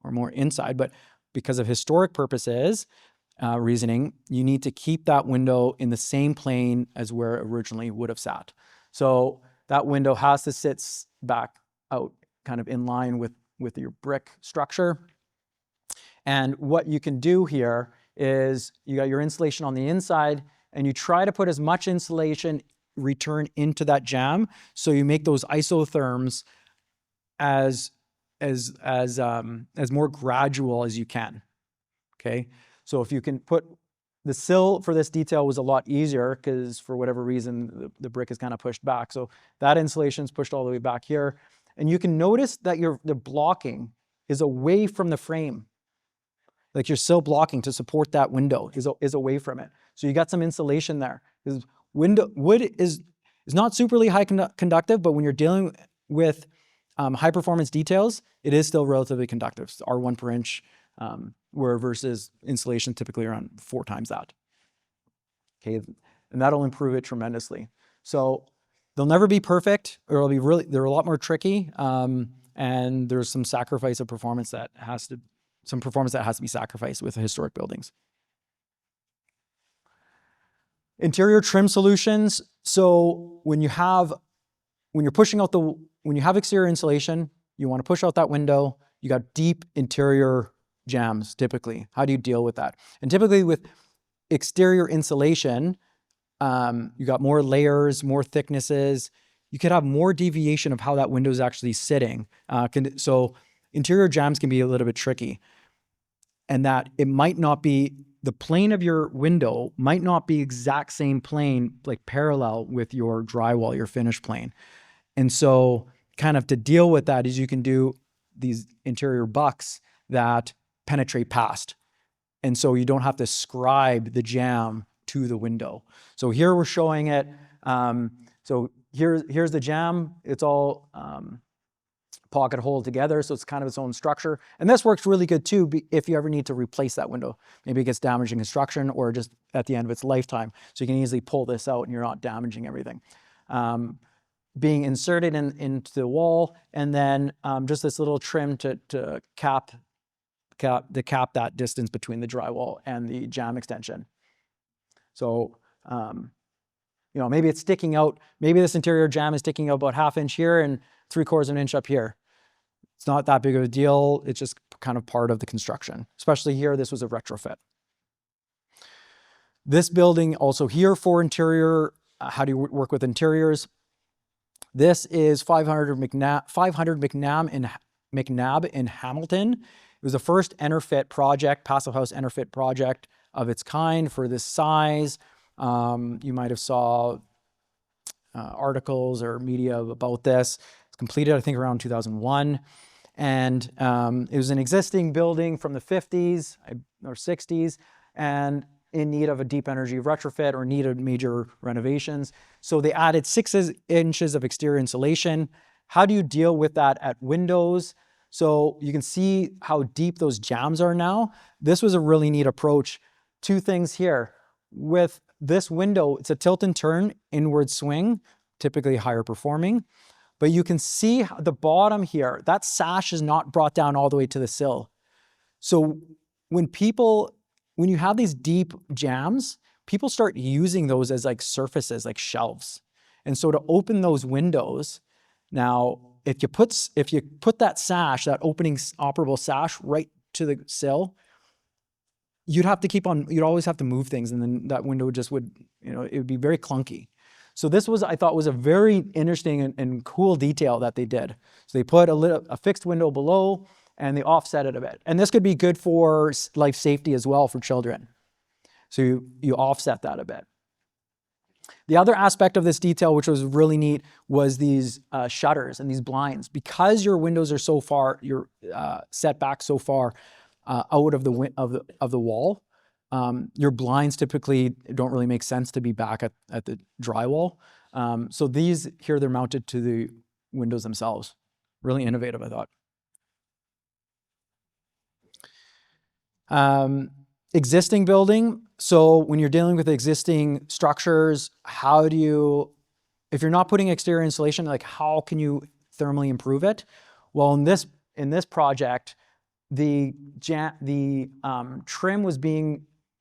or more inside. But because of historic purposes, reasoning, you need to keep that window in the same plane as where it originally would have sat. So that window has to sit back out kind of in line with your brick structure. And what you can do here is you got your insulation on the inside, and you try to put as much insulation return into that jamb, so you make those isotherms as more gradual as you can. Okay, so if you can put the sill for this detail was a lot easier because for whatever reason the brick is kind of pushed back, so that insulation is pushed all the way back here, and you can notice that the blocking is away from the frame. Like your sill blocking to support that window is away from it. So you got some insulation there. Wood is not superly high conductive, but when you're dealing with high performance details, it is still relatively conductive. It's R1 per inch, where versus insulation typically around 4 times that. Okay, and that'll improve it tremendously. So they'll never be perfect, or they're a lot more tricky, and there's some sacrifice of performance that has to be sacrificed with historic buildings. Interior trim solutions. So when you have when you're pushing out when you have exterior insulation, you want to push out that window, you got deep interior jams typically. How do you deal with that? And typically with exterior insulation, you got more layers, more thicknesses. You could have more deviation of how that window is actually sitting. So interior jams can be a little bit tricky. And that it might not be, the plane of your window might not be exact same plane, like parallel with your drywall, your finish plane. And so kind of to deal with that is you can do these interior bucks that penetrate past. And so you don't have to scribe the jam to the window. So here we're showing it. So here's the jam. It's all pocket hole together. So it's kind of its own structure. And this works really good too if you ever need to replace that window. Maybe it gets damaged in construction or just at the end of its lifetime. So you can easily pull this out and you're not damaging everything. Being inserted into the wall, and then just this little trim to cap that distance between the drywall and the jam extension. So, you know, maybe it's sticking out, maybe this interior jam is sticking out about 1/2 inch here and 3/4 inch up here. It's not that big of a deal. It's just kind of part of the construction, especially here. This was a retrofit. This building also here for interior, how do you work with interiors? This is 500 McNabb in Hamilton. It was the first Enerfit project, passive house Enerfit project of its kind for this size. You might have saw articles or media about this. It's completed, I think, around 2001. And it was an existing building from the 50s or 60s and in need of a deep energy retrofit or needed major renovations. So they added 6 inches of exterior insulation. How do you deal with that at windows? So you can see how deep those jams are now. This was a really neat approach. 2 things here. With this window, it's a tilt and turn inward swing, typically higher performing. But you can see the bottom here, that sash is not brought down all the way to the sill. So when you have these deep jams, people start using those as like surfaces, like shelves. And so to open those windows, now if you put that sash, that opening operable sash right to the sill, you'd always have to move things, and then that window just would, it would be very clunky. So this I thought was a very interesting and cool detail that they did. So they put a fixed window below and they offset it a bit. And this could be good for life safety as well for children. So you offset that a bit. The other aspect of this detail, which was really neat, was these shutters and these blinds. Because your windows are so far, you're set back so far out of the wall, your blinds typically don't really make sense to be back at the drywall. So these here, they're mounted to the windows themselves. Really innovative, I thought. Existing building. So when you're dealing with existing structures, if you're not putting exterior insulation, like how can you thermally improve it? Well, in this project, the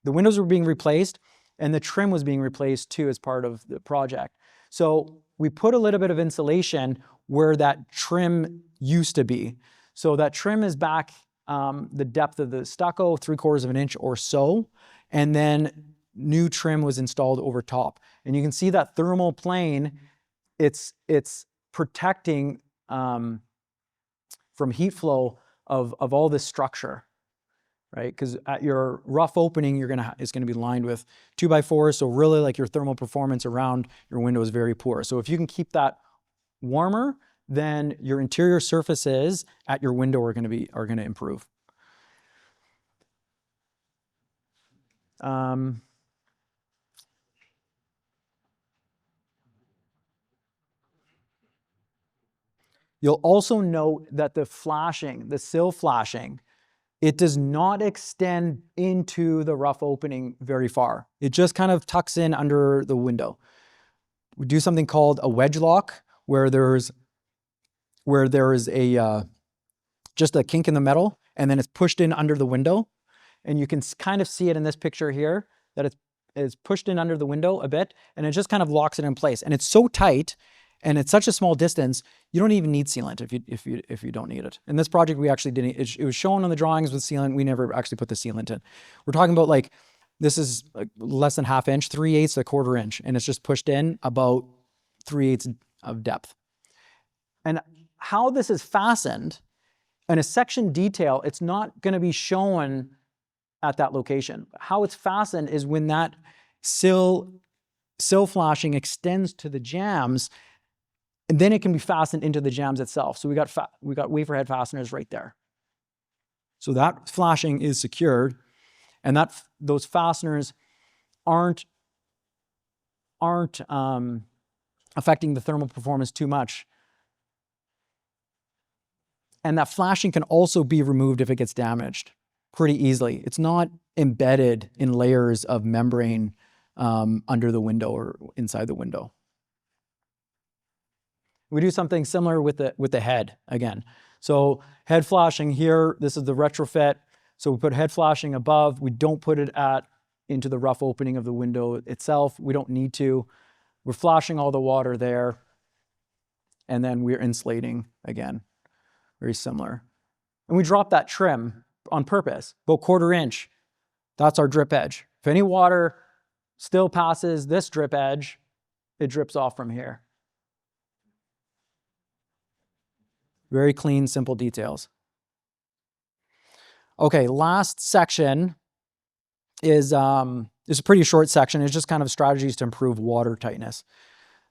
windows were being replaced and the trim was being replaced too as part of the project. So we put a little bit of insulation where that trim used to be. So that trim is back the depth of the stucco, 3/4 inch or so. And then new trim was installed over top. And you can see that thermal plane, it's protecting from heat flow of all this structure, right? Because at your rough opening, it's gonna be lined with 2x4. So really, like, your thermal performance around your window is very poor. So if you can keep that warmer, then your interior surfaces at your window are gonna improve. You'll also note that the sill flashing, it does not extend into the rough opening very far. It just kind of tucks in under the window. We do something called a wedge lock, where there is just a kink in the metal, and then it's pushed in under the window. And you can kind of see it in this picture here, that it's pushed in under the window a bit, and it just kind of locks it in place. And it's so tight, And it's such a small distance, you don't even need sealant if you don't need it. In this project, we actually didn't. It was shown on the drawings with sealant. We never actually put the sealant in. We're talking about like, this is like less than 1/2 inch, 3/8 to 1/4 inch, and it's just pushed in about 3/8 of depth. And how this is fastened in a section detail, it's not going to be shown at that location. How it's fastened is when that sill flashing extends to the jambs, and then it can be fastened into the jambs itself. So we got wafer head fasteners right there. So that flashing is secured, and those fasteners aren't affecting the thermal performance too much. And that flashing can also be removed if it gets damaged pretty easily. It's not embedded in layers of membrane under the window or inside the window. We do something similar with the head again. So head flashing here, this is the retrofit. So we put head flashing above. We don't put it into the rough opening of the window itself. We don't need to. We're flashing all the water there. And then we're insulating again. Very similar. And we drop that trim on purpose, about 1/4 inch. That's our drip edge. If any water still passes this drip edge, it drips off from here. Very clean, simple details. Okay, last section is a pretty short section. It's just kind of strategies to improve water tightness.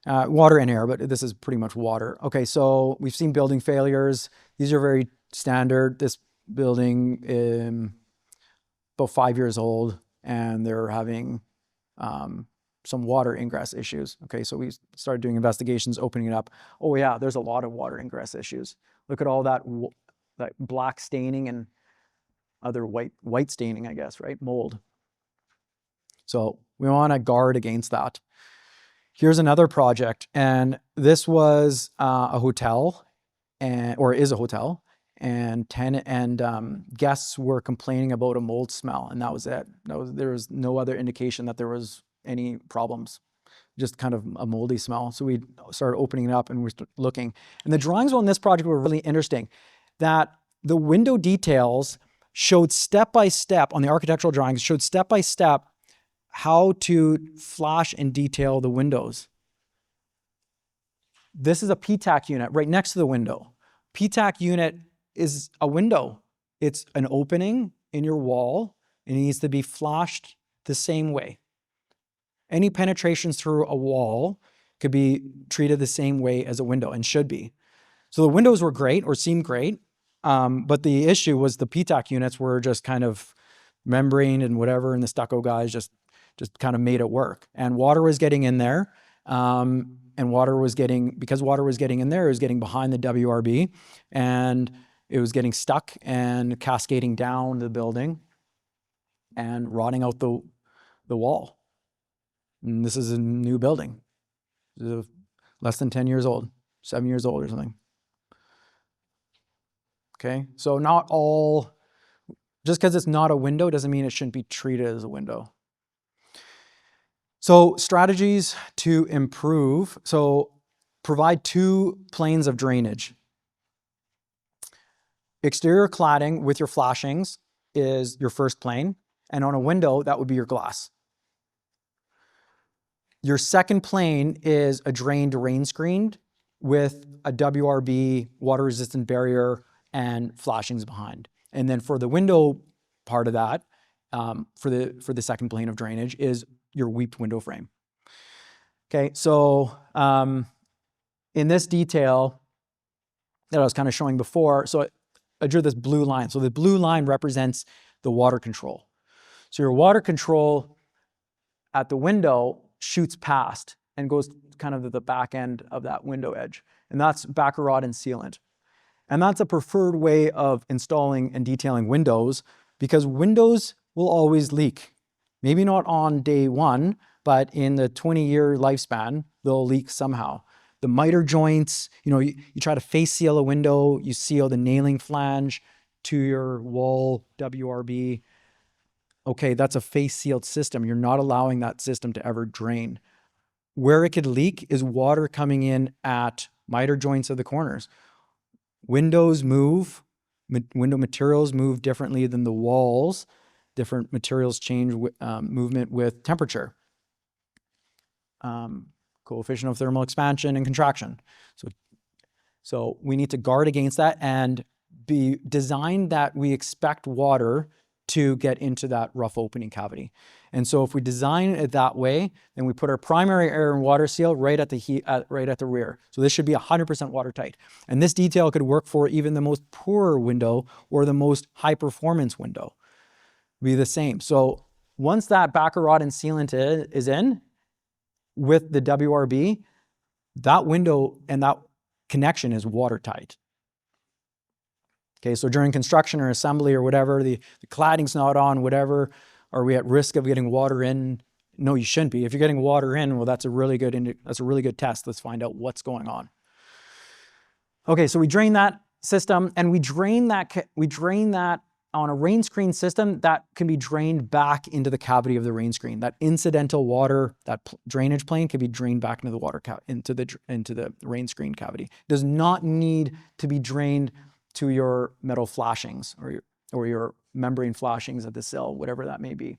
Water and air, but this is pretty much water. Okay, so we've seen building failures. These are very standard. This building about 5 years old, and they're having some water ingress issues. Okay, so we started doing investigations, opening it up. Oh yeah, there's a lot of water ingress issues. Look at all that black staining and other white staining, I guess, right? Mold. So we want to guard against that. Here's another project, and this was a hotel, or is a hotel, and guests were complaining about a mold smell, and that was it. There was no other indication that there was any problems, just kind of a moldy smell. So we started opening it up and we're looking. And the drawings on this project were really interesting, that the window details showed step-by-step, on the architectural drawings, showed step-by-step how to flash and detail the windows. This is a PTAC unit right next to the window. PTAC unit is a window. It's an opening in your wall, and it needs to be flashed the same way. Any penetrations through a wall could be treated the same way as a window, and should be. So the windows were great, or seemed great, but the issue was the PTAC units were just kind of membrane and whatever, and the stucco guys just kind of made it work. And water was getting in there, and because water was getting in there, it was getting behind the WRB, and it was getting stuck and cascading down the building and rotting out the wall. And this is a new building. This is less than 10 years old, 7 years old or something. Okay, so not all, just because it's not a window doesn't mean it shouldn't be treated as a window. So strategies to improve. So provide 2 planes of drainage. Exterior cladding with your flashings is your first plane, and on a window, that would be your glass. Your second plane is a drained rain screen with a WRB water-resistant barrier and flashings behind. And then for the window part of that, for the second plane of drainage, is your weeped window frame. Okay, so in this detail that I was kind of showing before, so I drew this blue line. So the blue line represents the water control. So your water control at the window shoots past and goes kind of to the back end of that window edge. And that's backer rod and sealant. And that's a preferred way of installing and detailing windows, because windows will always leak. Maybe not on day one, but in the 20-year lifespan, they'll leak somehow. The miter joints, you try to face seal a window, you seal the nailing flange to your wall WRB. Okay, that's a face sealed system. You're not allowing that system to ever drain. where it could leak is water coming in at miter joints of the corners. Windows move, window materials move differently than the walls. Different materials change movement with temperature. Coefficient of thermal expansion and contraction. So we need to guard against that and be designed that we expect water to get into that rough opening cavity. And so if we design it that way, then we put our primary air and water seal right at the rear. So this should be 100% watertight. And this detail could work for even the most poor window or the most high performance window. Be the same. So once that backer rod and sealant is in with the WRB, that window and that connection is watertight. Okay, so during construction or assembly or whatever, the cladding's not on, whatever, are we at risk of getting water in? No, you shouldn't be. If you're getting water in, well, that's a really good test. Let's find out what's going on. Okay, so we drain that system, and we drain that on a rain screen system that can be drained back into the cavity of the rain screen. That incidental water, that drainage plane, can be drained back into the water into the rain screen cavity. It does not need to be drained to your metal flashings or your membrane flashings at the sill, whatever that may be.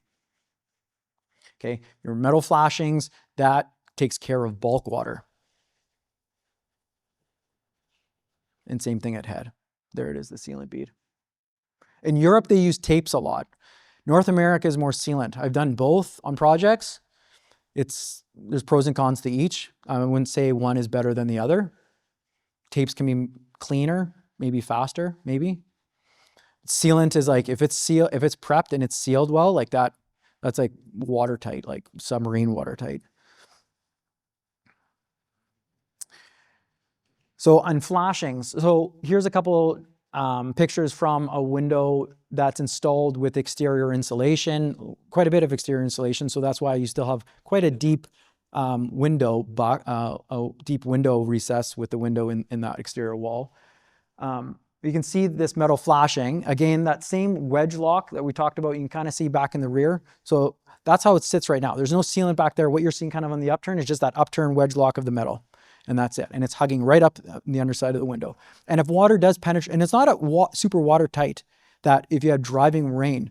Okay, your metal flashings, that takes care of bulk water. And same thing at head. There it is, the sealant bead. In Europe, they use tapes a lot. North America is more sealant. I've done both on projects. There's pros and cons to each. I wouldn't say one is better than the other. Tapes can be cleaner, maybe faster, maybe. Sealant is like, if it's prepped and it's sealed well, like that's like watertight, like submarine watertight. So on flashings, so here's a couple pictures from a window that's installed with exterior insulation, quite a bit of exterior insulation. So that's why you still have quite a deep window recess with the window in that exterior wall. You can see this metal flashing. Again, that same wedge lock that we talked about, you can kind of see back in the rear. So that's how it sits right now. There's no sealant back there. What you're seeing kind of on the upturn is just that upturn wedge lock of the metal. And that's it. And it's hugging right up the underside of the window. And if water does penetrate, and it's not super watertight that if you have driving rain,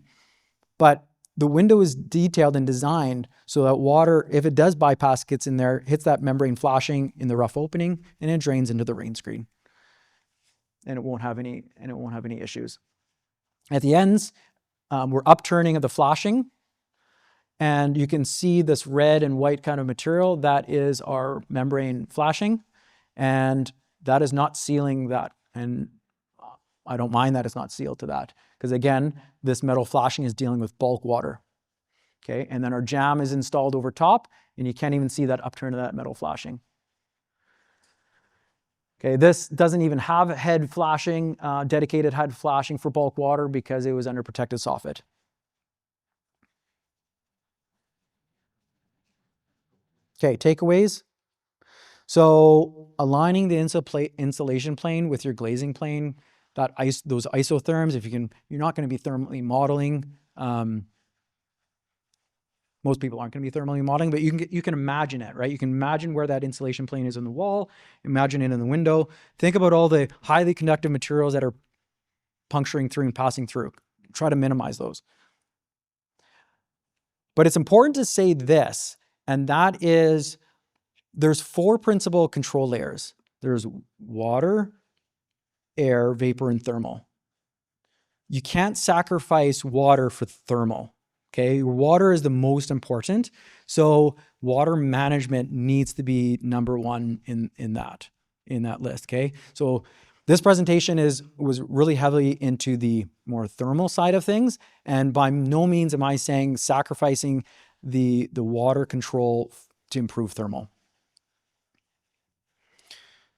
but the window is detailed and designed so that water, if it does bypass, gets in there, hits that membrane flashing in the rough opening, and it drains into the rain screen. And it won't have any issues. At the ends, we're upturning of the flashing. And you can see this red and white kind of material. That is our membrane flashing. And that is not sealing that. And I don't mind that it's not sealed to that. Because again, this metal flashing is dealing with bulk water. Okay, and then our jam is installed over top, and you can't even see that upturn of that metal flashing. Okay, this doesn't even have head flashing, dedicated head flashing for bulk water because it was under protected soffit. Okay, takeaways. So aligning the insulation plane with your glazing plane, those isotherms, you're not going to be thermally modeling. Most people aren't going to be thermally modeling, but you can imagine it, right? You can imagine where that insulation plane is in the wall, imagine it in the window. Think about all the highly conductive materials that are puncturing through and passing through. Try to minimize those. But it's important to say this, and that is there's 4 principal control layers. There's water, air, vapor, and thermal. You can't sacrifice water for thermal. Okay, water is the most important. So water management needs to be number 1 in that list. Okay, so this presentation was really heavily into the more thermal side of things, and by no means am I saying sacrificing the water control to improve thermal.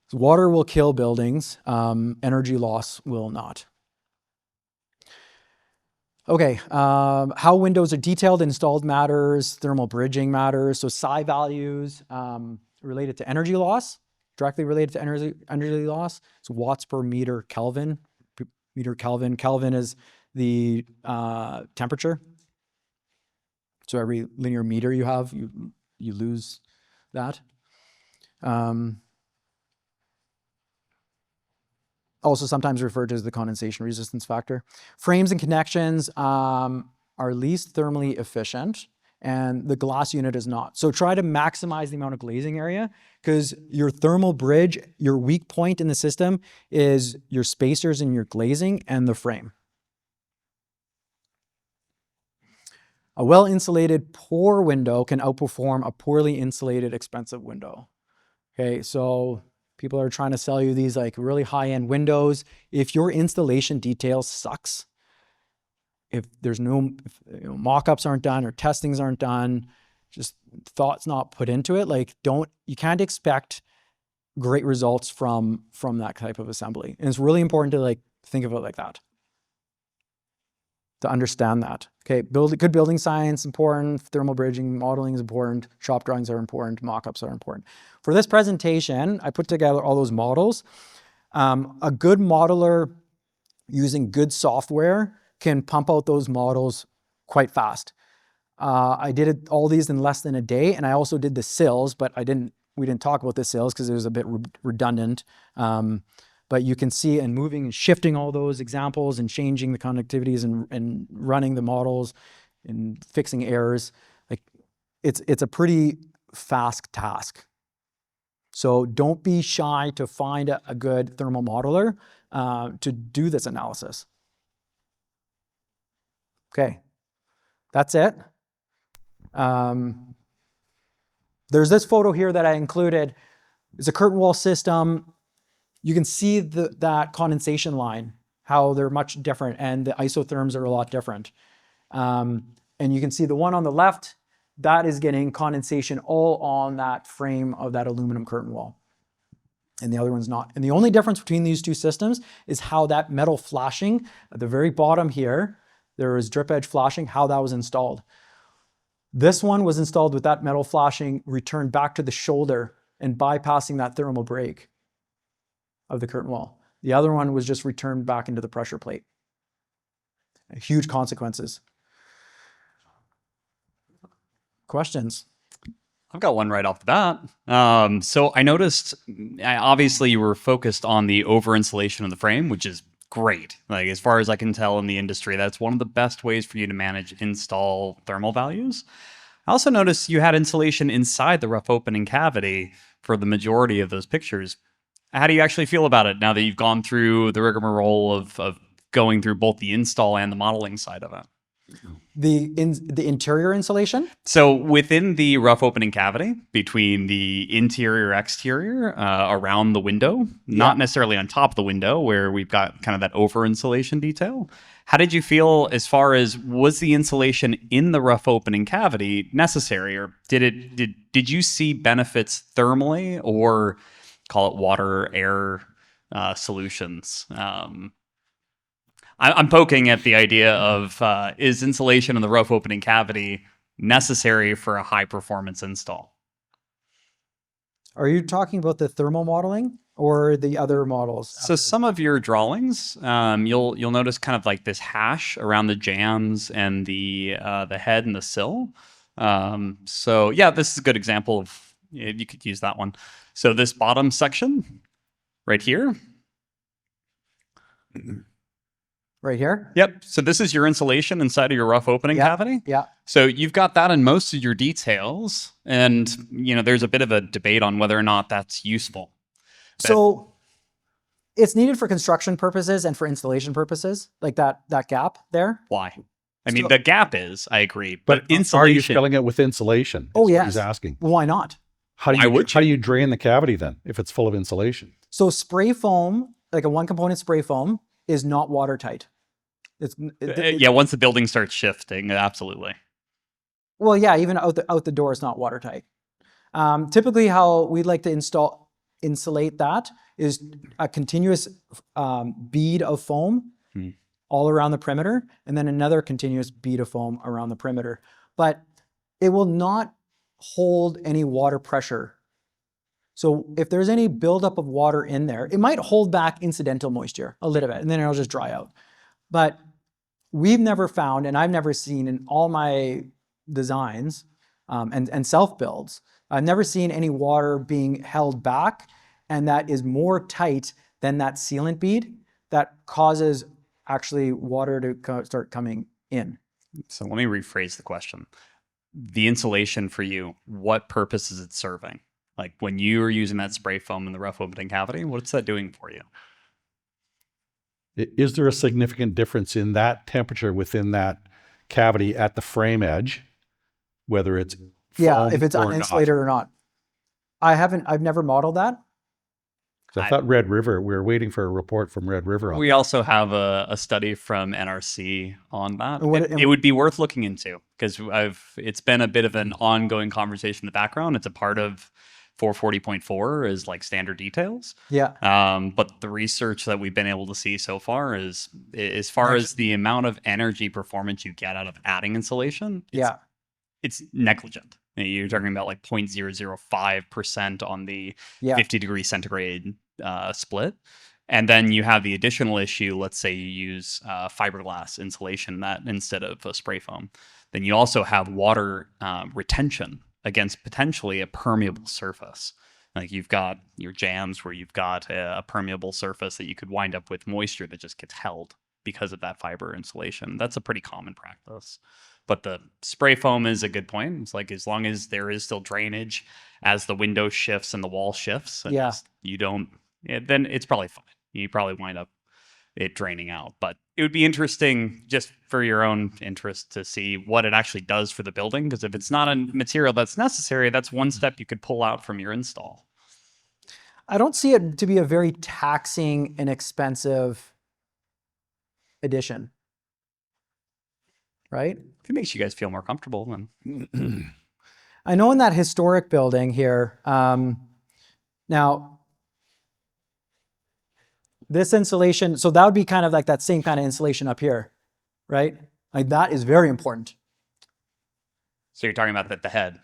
So water will kill buildings. Energy loss will not. Okay, how windows are detailed and installed matters, thermal bridging matters. So psi values related to energy loss, directly related to energy loss. So watts per meter Kelvin. Kelvin is the temperature. So every linear meter you have, you lose that. Also sometimes referred to as the condensation resistance factor. Frames and connections are least thermally efficient, and the glass unit is not. So try to maximize the amount of glazing area, because your thermal bridge, your weak point in the system is your spacers and your glazing and the frame. A well-insulated poor window can outperform a poorly insulated expensive window. Okay, so people are trying to sell you these like really high-end windows. If your installation detail sucks, if there's no mock-ups aren't done or testings aren't done, just thought's not put into it, like you can't expect great results from that type of assembly. And it's really important to like think of it like that, to understand that. Okay, good building science important, thermal bridging modeling is important, shop drawings are important, mock-ups are important. For this presentation, I put together all those models. A good modeler using good software can pump out those models quite fast. I did all these in less than a day, and I also did the sills, but we didn't talk about the sills because it was a bit redundant. But you can see and moving and shifting all those examples and changing the conductivities and running the models and fixing errors. Like it's a pretty fast task. So don't be shy to find a good thermal modeler to do this analysis. Okay, that's it. There's this photo here that I included. It's a curtain wall system. You can see that condensation line, how they're much different, and the isotherms are a lot different. And you can see the one on the left, that is getting condensation all on that frame of that aluminum curtain wall. And the other one's not. And the only difference between these two systems is how that metal flashing at the very bottom here, there is drip edge flashing, how that was installed. This one was installed with that metal flashing returned back to the shoulder and bypassing that thermal break of the curtain wall. The other one was just returned back into the pressure plate. Huge consequences. Questions? I've got one right off the bat. So I noticed, obviously you were focused on the over insulation of the frame, which is great. Like as far as I can tell in the industry, that's one of the best ways for you to manage install thermal values. I also noticed you had insulation inside the rough opening cavity for the majority of those pictures. How do you actually feel about it now that you've gone through the rigmarole of going through both the install and the modeling side of it? The interior insulation? So within the rough opening cavity, between the interior exterior around the window, not necessarily on top of the window where we've got kind of that over insulation detail. How did you feel as far as, was the insulation in the rough opening cavity necessary, or did you see benefits thermally, or call it water air solutions? I'm poking at the idea of, is insulation in the rough opening cavity necessary for a high performance install? Are you talking about the thermal modeling or the other models? So some of your drawings, you'll notice kind of like this hash around the jambs and the head and the sill. So yeah, this is a good example of, you could use that one. So this bottom section right here. Right here? Yep. So this is your insulation inside of your rough opening cavity. Yeah. So you've got that in most of your details. And, there's a bit of a debate on whether or not that's useful. So it's needed for construction purposes and for installation purposes, like that gap there. Why? I mean, the gap is, I agree. But insulation. are you filling it with insulation? Oh, Is what yes. He's asking. Why not? How do you drain the cavity then if it's full of insulation? So spray foam, like a one component spray foam, is not watertight. Yeah, once the building starts shifting, absolutely. Well, yeah, even out the door is not watertight. Typically, how we'd like to insulate that is a continuous bead of foam all around the perimeter, and then another continuous bead of foam around the perimeter. But it will not hold any water pressure. So if there's any buildup of water in there, it might hold back incidental moisture a little bit, and then it'll just dry out. But we've never found, and I've never seen in all my designs, and self-builds. I've never seen any water being held back, and that is more tight than that sealant bead that causes actually water to start coming in. So let me rephrase the question. The insulation for you, what purpose is it serving? Like when you are using that spray foam in the rough opening cavity, what's that doing for you? Is there a significant difference in that temperature within that cavity at the frame edge, whether it's Yeah, foam if it's or uninsulated or not. I've never modeled that. 'Cause I thought Red River, we were waiting for a report from Red River on We also have a study from NRC on that. And what- It would be worth looking into because it's been a bit of an ongoing conversation in the background. It's a part of 440.4 is like standard details. Yeah. But the research that we've been able to see so far is as far as the amount of energy performance you get out of adding insulation, it's negligent. You're talking about like 0.005% on the 50-degree centigrade split. And then you have the additional issue, let's say you use fiberglass insulation that instead of a spray foam. Then you also have water retention against potentially a permeable surface. Like you've got your jams where you've got a permeable surface that you could wind up with moisture that just gets held because of that fiber insulation. That's a pretty common practice. But the spray foam is a good point. It's like as long as there is still drainage as the window shifts and the wall shifts, you don't, then it's probably fine. You probably wind up it draining out. But it would be interesting just for your own interest to see what it actually does for the building. Because if it's not a material that's necessary, that's one step you could pull out from your install. I don't see it to be a very taxing and expensive addition. Right? If it makes you guys feel more comfortable, then. I know in that historic building here, now, this insulation, so that would be kind of like that same kind of insulation up here, right? Like that is very important. So you're talking about the head.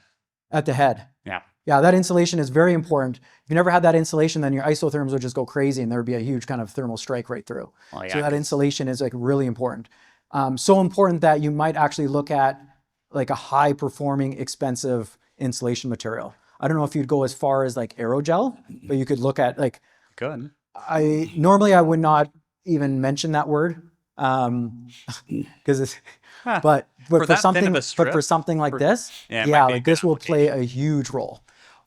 At the head. Yeah. Yeah, that insulation is very important. If you never had that insulation, then your isotherms would just go crazy and there would be a huge kind of thermal strike right through. Well, yeah, so that insulation is like really important. So important that you might actually look at like a high performing, expensive insulation material. I don't know if you'd go as far as like aerogel, but you could look at like, good. Normally I would not even mention that word. Because it's, but for something like this, like this will play a huge role.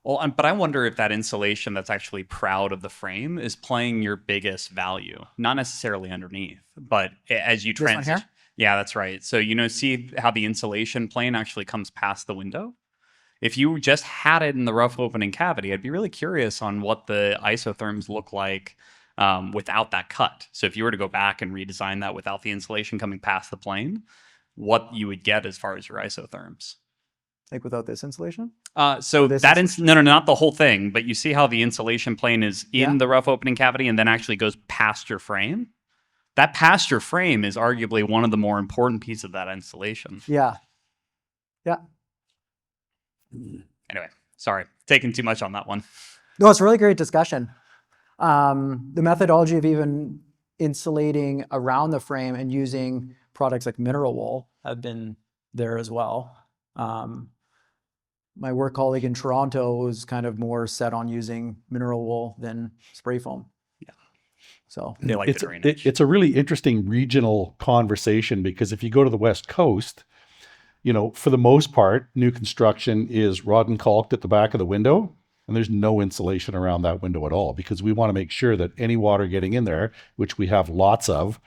Well, but I wonder if that insulation that's actually proud of the frame is playing your biggest value, not necessarily underneath, but as you transition. Yeah, that's right. So, see how the insulation plane actually comes past the window? If you just had it in the rough opening cavity, I'd be really curious on what the isotherms look like without that cut. So if you were to go back and redesign that without the insulation coming past the plane, what you would get as far as your isotherms. Like without this insulation? Not the whole thing, but you see how the insulation plane is in the rough opening cavity and then actually goes past your frame? That past your frame is arguably one of the more important pieces of that insulation. Yeah. Yeah. Anyway, sorry, taking too much on that one. No, it's a really great discussion. The methodology of even insulating around the frame and using products like mineral wool have been there as well. My work colleague in Toronto was kind of more set on using mineral wool than spray foam. Yeah. So they like the drainage. It's a really interesting regional conversation because if you go to the West Coast, for the most part, new construction is rod and caulked at the back of the window, and there's no insulation around that window at all because we want to make sure that any water getting in there, which we have lots of,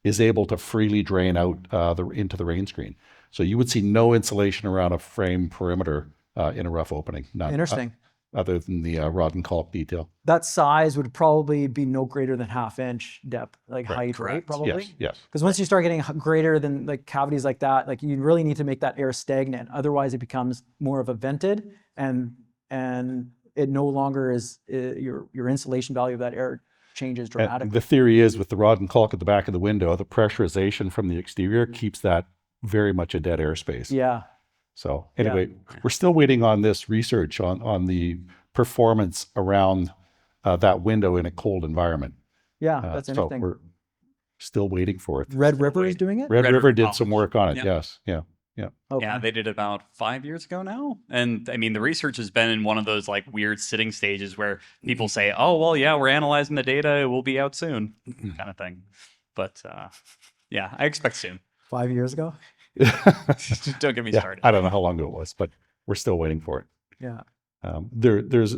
is able to freely drain out into the rain screen. So you would see no insulation around a frame perimeter in a rough opening. Interesting. Other than the rod and caulk detail. That size would probably be no greater than 1/2 inch depth, like height, right? Probably. Yes. Because once you start getting greater than like cavities like that, like you really need to make that air stagnant. Otherwise, it becomes more of a vented, and it no longer is your insulation value of that air changes dramatically. And the theory is with the rod and caulk at the back of the window, the pressurization from the exterior keeps that very much a dead airspace. Yeah. So anyway, we're still waiting on this research on the performance around that window in a cold environment. Yeah, that's interesting. So we're still waiting for it. Red River is doing it? Red River did some work on it, yes. Yeah. Okay. Yeah, they did it about 5 years ago now. And I mean, the research has been in one of those like weird sitting stages where people say, oh, well, yeah, we're analyzing the data. It will be out soon, kind of thing. But yeah, I expect soon. 5 years ago. Don't get me Yeah, started. I don't know how long ago it was, but we're still waiting for it. Yeah. There's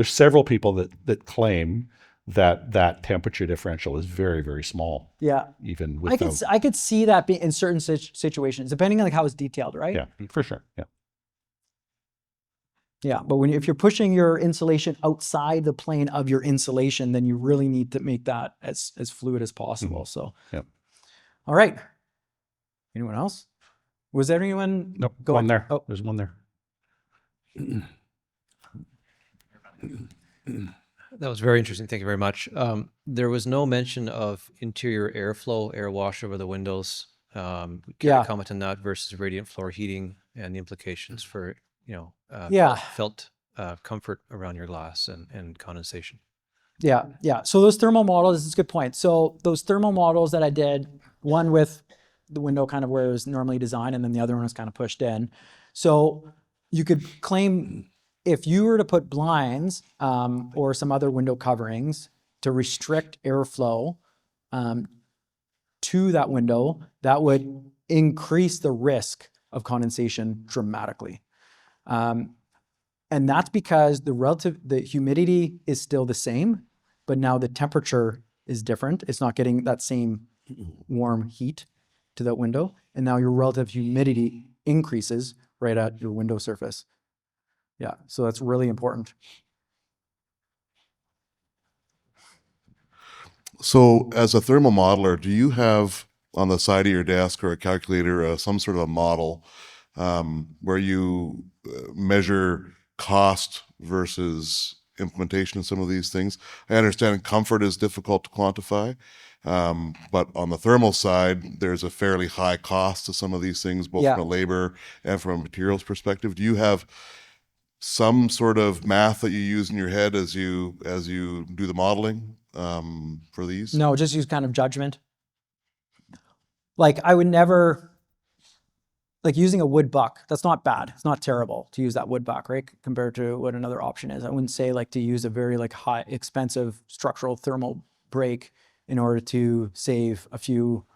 several people that claim that temperature differential is very, very small, Yeah. even I could without. I could see that being in certain situations, depending on like how it's detailed, right? Yeah, for sure. Yeah. Yeah, but if you're pushing your insulation outside the plane of your insulation, then you really need to make that as fluid as possible. So, Yep. All right. Anyone else? Was there anyone? Nope. Go One on. there. Oh, There's one there. That was very interesting. Thank you very much. There was no mention of interior airflow, air wash over the windows. Can Yeah. you comment on that versus radiant floor heating and the implications for, Yeah. felt comfort around your glass and condensation? Yeah. So those thermal models, this is a good point. So those thermal models that I did, one with the window kind of where it was normally designed, and then the other one was kind of pushed in. So you could claim if you were to put blinds or some other window coverings to restrict airflow to that window, that would increase the risk of condensation dramatically. And that's because the humidity is still the same, but now the temperature is different. It's not getting that same warm heat to that window. And now your relative humidity increases right at your window surface. Yeah, so that's really important. So as a thermal modeler, do you have on the side of your desk or a calculator some sort of a model where you measure cost versus implementation of some of these things? I understand comfort is difficult to quantify, but on the thermal side, there's a fairly high cost to some of these things, both Yeah. from a labor and from a materials perspective. Do you have some sort of math that you use in your head as you do the modeling for these? No, just use kind of judgment. Like I would never, like using a wood buck, that's not bad. It's not terrible to use that wood buck, right? Compared to what another option is. I wouldn't say like to use a very like high, expensive structural thermal break in order to save a few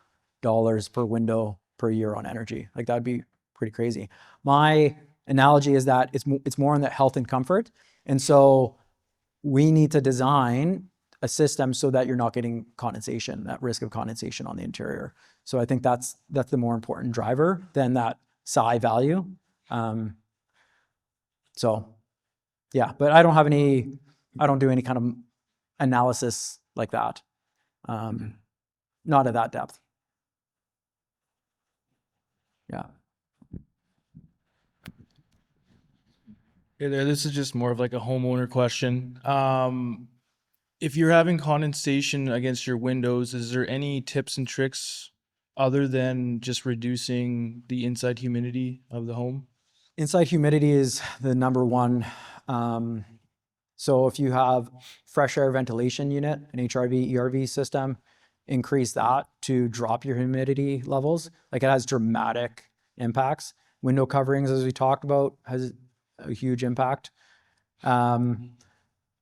dollars per window per year on energy. Like that'd be pretty crazy. My analogy is that it's more on the health and comfort. And so we need to design a system so that you're not getting condensation, that risk of condensation on the interior. So I think that's the more important driver than that psi value. So yeah, but I don't do any kind of analysis like that. Not at that depth. Yeah. Hey there, this is just more of like a homeowner question. If you're having condensation against your windows, is there any tips and tricks other than just reducing the inside humidity of the home? Inside humidity is the number one. So if you have fresh air ventilation unit, an HRV, ERV system, increase that to drop your humidity levels. Like it has dramatic impacts. Window coverings, as we talked about, has a huge impact.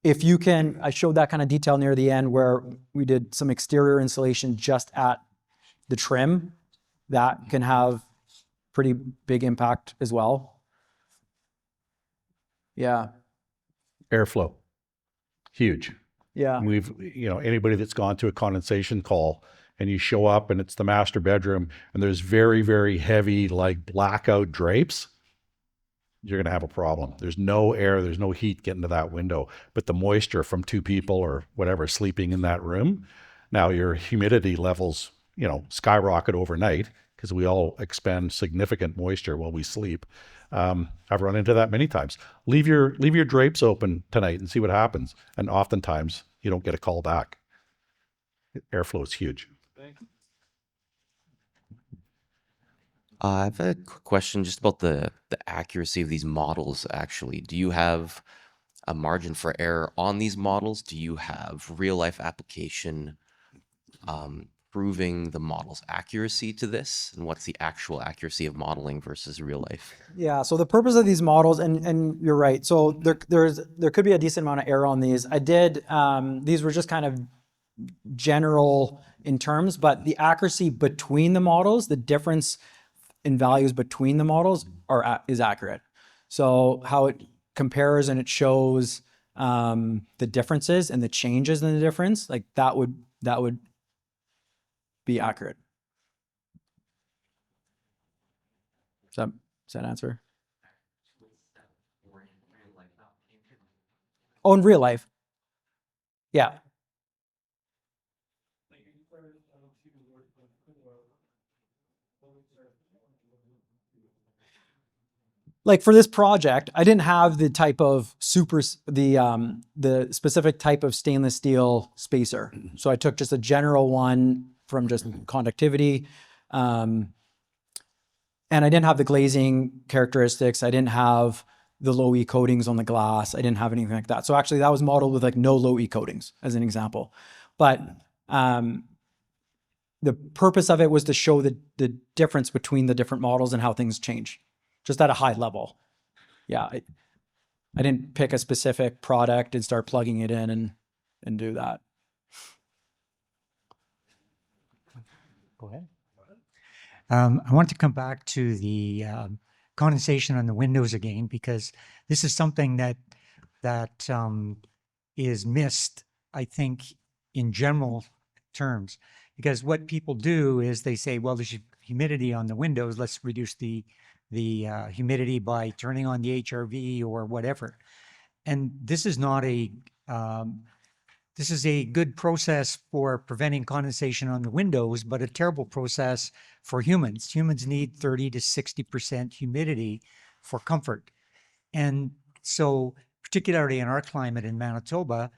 If you can, I showed that kind of detail near the end where we did some exterior insulation just at the trim. That can have pretty big impact as well. Yeah. Airflow, huge. Yeah. Anybody that's gone to a condensation call and you show up and it's the master bedroom and there's very, very heavy like blackout drapes, you're going to have a problem. There's no air, there's no heat getting to that window, but the moisture from two people or whatever sleeping in that room, now your humidity levels, skyrocket overnight because we all expend significant moisture while we sleep. I've run into that many times. Leave your drapes open tonight and see what happens. And oftentimes you don't get a call back. Airflow is huge. I have a quick question just about the accuracy of these models, actually. Do you have a margin for error on these models? Do you have real life application improving the model's accuracy to this? And what's the actual accuracy of modeling versus real life? Yeah, so the purpose of these models, and you're right, so there could be a decent amount of error on these. I did, these were just kind of general in terms, but the accuracy between the models, the difference in values between the models is accurate. So how it compares and it shows the differences and the changes in the difference, like that would be accurate. Does that answer? Oh, in real life. Yeah. Like for this project, I didn't have the type of the specific type of stainless steel spacer. So I took just a general one from just conductivity. And I didn't have the glazing characteristics. I didn't have the low E coatings on the glass. I didn't have anything like that. So actually that was modeled with like no low E coatings as an example. But the purpose of it was to show the difference between the different models and how things change, just at a high level. Yeah, I didn't pick a specific product and start plugging it in and do that. Go ahead. I want to come back to the condensation on the windows again, because this is something that is missed, I think, in general terms. Because what people do is they say, well, there's humidity on the windows, let's reduce the humidity by turning on the HRV or whatever. And this is not this is a good process for preventing condensation on the windows, but a terrible process for humans. Humans need 30 to 60% humidity for comfort. And so particularly in our climate in Manitoba,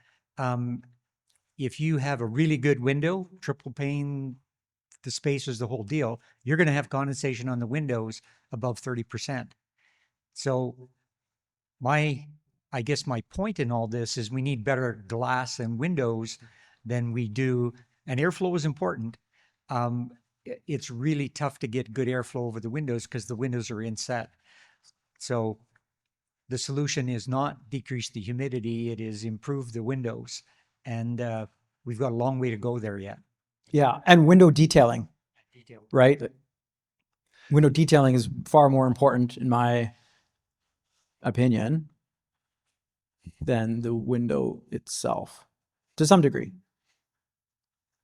if you have a really good window, triple pane, the spacers, the whole deal, you're going to have condensation on the windows above 30%. So I guess my point in all this is we need better glass and windows than we do, and airflow is important. It's really tough to get good airflow over the windows because the windows are inset. So the solution is not decrease the humidity, it is improve the windows. And we've got a long way to go there yet. Yeah, and window detailing, right? Window detailing is far more important, in my opinion, than the window itself, to some degree.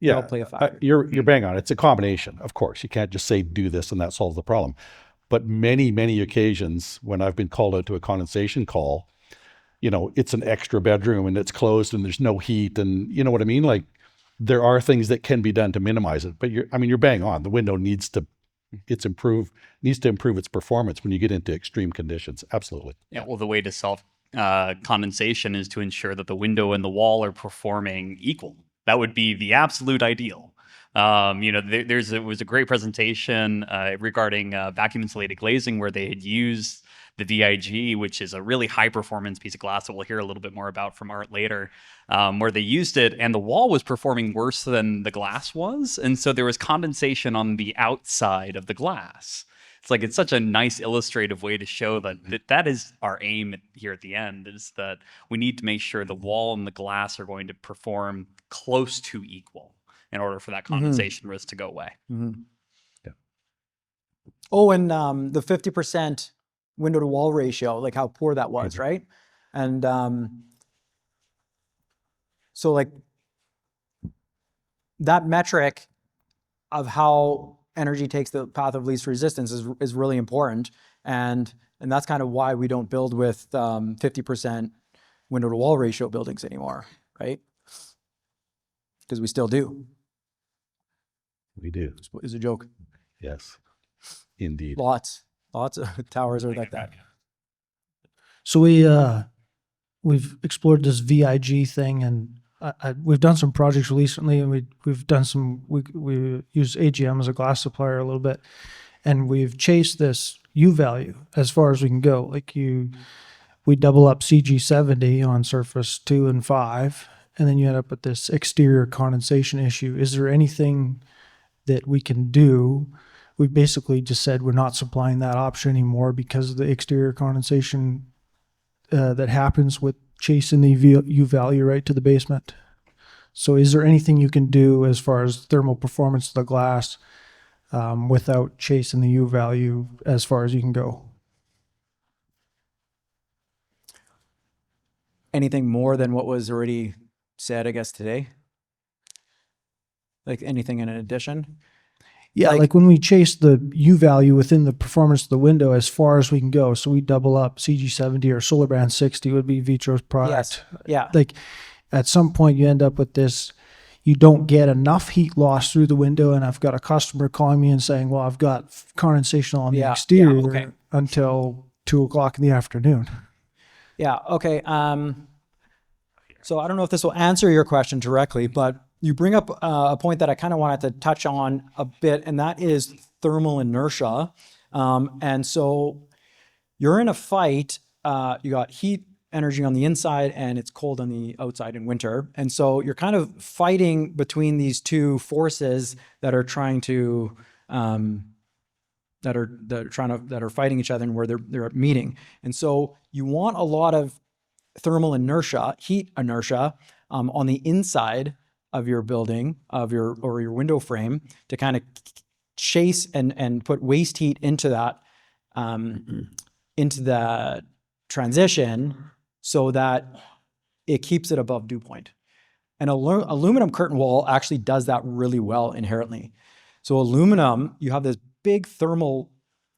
Yeah, Play a factor. you're bang on. It's a combination, of course. You can't just say do this and that solves the problem. But many occasions when I've been called out to a condensation call, you know, it's an extra bedroom and it's closed and there's no heat, and you know what I mean? Like there are things that can be done to minimize it. But you're bang on. The window needs to improve its performance when you get into extreme conditions. Absolutely. Yeah, well, the way to solve condensation is to ensure that the window and the wall are performing equal. That would be the absolute ideal. You know, it was a great presentation regarding vacuum insulated glazing where they had used the VIG, which is a really high performance piece of glass that we'll hear a little bit more about from Art later, where they used it and the wall was performing worse than the glass was. And so there was condensation on the outside of the glass. It's such a nice illustrative way to show that is our aim here at the end, is that we need to make sure the wall and the glass are going to perform close to equal in order for that condensation risk to go away. Mm-hmm. Yeah. Oh, and the 50% window to wall ratio, like how poor that was, right? And so like that metric of how energy takes the path of least resistance is really important. And that's kind of why we don't build with 50% window to wall ratio buildings anymore, right? Because we still do. We do. Is a joke. Yes, indeed. Lots of towers are like that. So we've explored this VIG thing, and we've done some projects recently, and we've done some. We use AGM as a glass supplier a little bit, and we've chased this U value as far as we can go. Like we double up CG70 on surface 2 and 5, and then you end up with this exterior condensation issue. Is there anything that we can do. We basically just said we're not supplying that option anymore because of the exterior condensation that happens with chasing the U value right to the basement. So is there anything you can do as far as thermal performance of the glass without chasing the U value as far as you can go? Anything more than what was already said, I guess, today? Like anything in addition? Yeah, like when we chase the U value within the performance of the window as far as we can go. So we double up CG70 or Solar Band 60 would be Vitro's product. Yes. Yeah. Like at some point you end up with this, you don't get enough heat loss through the window. And I've got a customer calling me and saying, well, I've got condensation on the exterior until 2 o'clock in the afternoon. Yeah. Okay. So I don't know if this will answer your question directly, but you bring up a point that I kind of wanted to touch on a bit, and that is thermal inertia. And so you're in a fight, you got heat energy on the inside and it's cold on the outside in winter. And so you're kind of fighting between these two forces that are trying to, that are fighting each other and where they're meeting. And so you want a lot of thermal inertia, heat inertia, on the inside of your building, or your window frame, to kind of chase and put waste heat into that, into the transition, so that it keeps it above dew point. And aluminum curtain wall actually does that really well inherently. So aluminum, you have this big thermal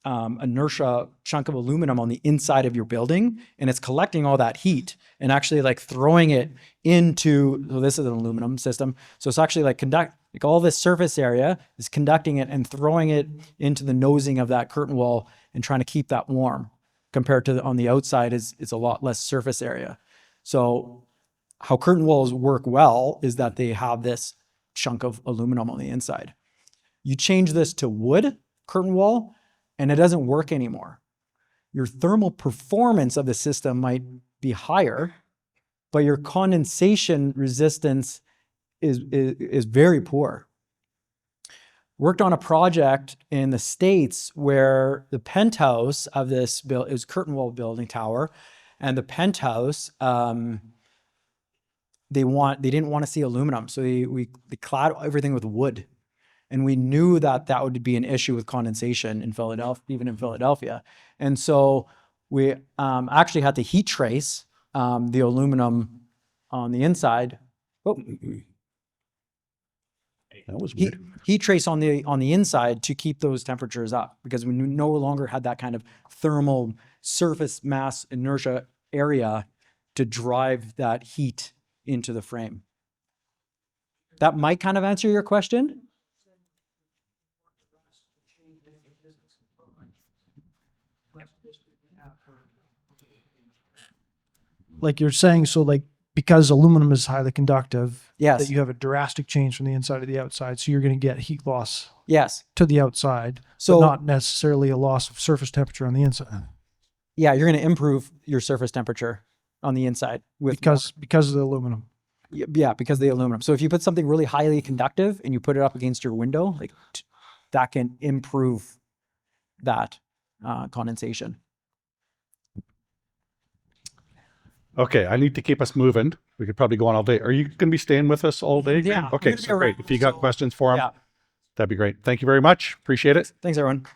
inertia chunk of aluminum on the inside of your building, and it's collecting all that heat and actually like throwing it into, so this is an aluminum system. So it's actually like all this surface area is conducting it and throwing it into the nosing of that curtain wall and trying to keep that warm, compared to on the outside is a lot less surface area. So how curtain walls work well is that they have this chunk of aluminum on the inside. You change this to wood curtain wall, and it doesn't work anymore. Your thermal performance of the system might be higher, but your condensation resistance is very poor. Worked on a project in the States where the penthouse of this it was curtain wall building tower, and the penthouse, they didn't want to see aluminum, so they clad everything with wood. And we knew that would be an issue with condensation in Philadelphia, even in Philadelphia. And so we actually had to heat trace the aluminum on the inside. Oh, that was weird. Heat trace on the inside to keep those temperatures up, because we no longer had that kind of thermal surface mass inertia area to drive that heat into the frame. That might kind of answer your question. Like you're saying, so like because aluminum is highly conductive, Yes. that you have a drastic change from the inside to the outside. So you're going to get heat loss Yes. to the outside, So but not necessarily a loss of surface temperature on the inside. yeah, you're going to improve your surface temperature on the inside Because of the aluminum. Yeah, because of the aluminum. So if you put something really highly conductive and you put it up against your window, like that can improve that condensation. Okay, I need to keep us moving. We could probably go on all day. Are you going to be staying with us all day? Yeah, I'm Okay, gonna be so great. around, If you got so- questions for him, Yeah. that'd be great. Thank you very much. Appreciate it. Thanks, everyone.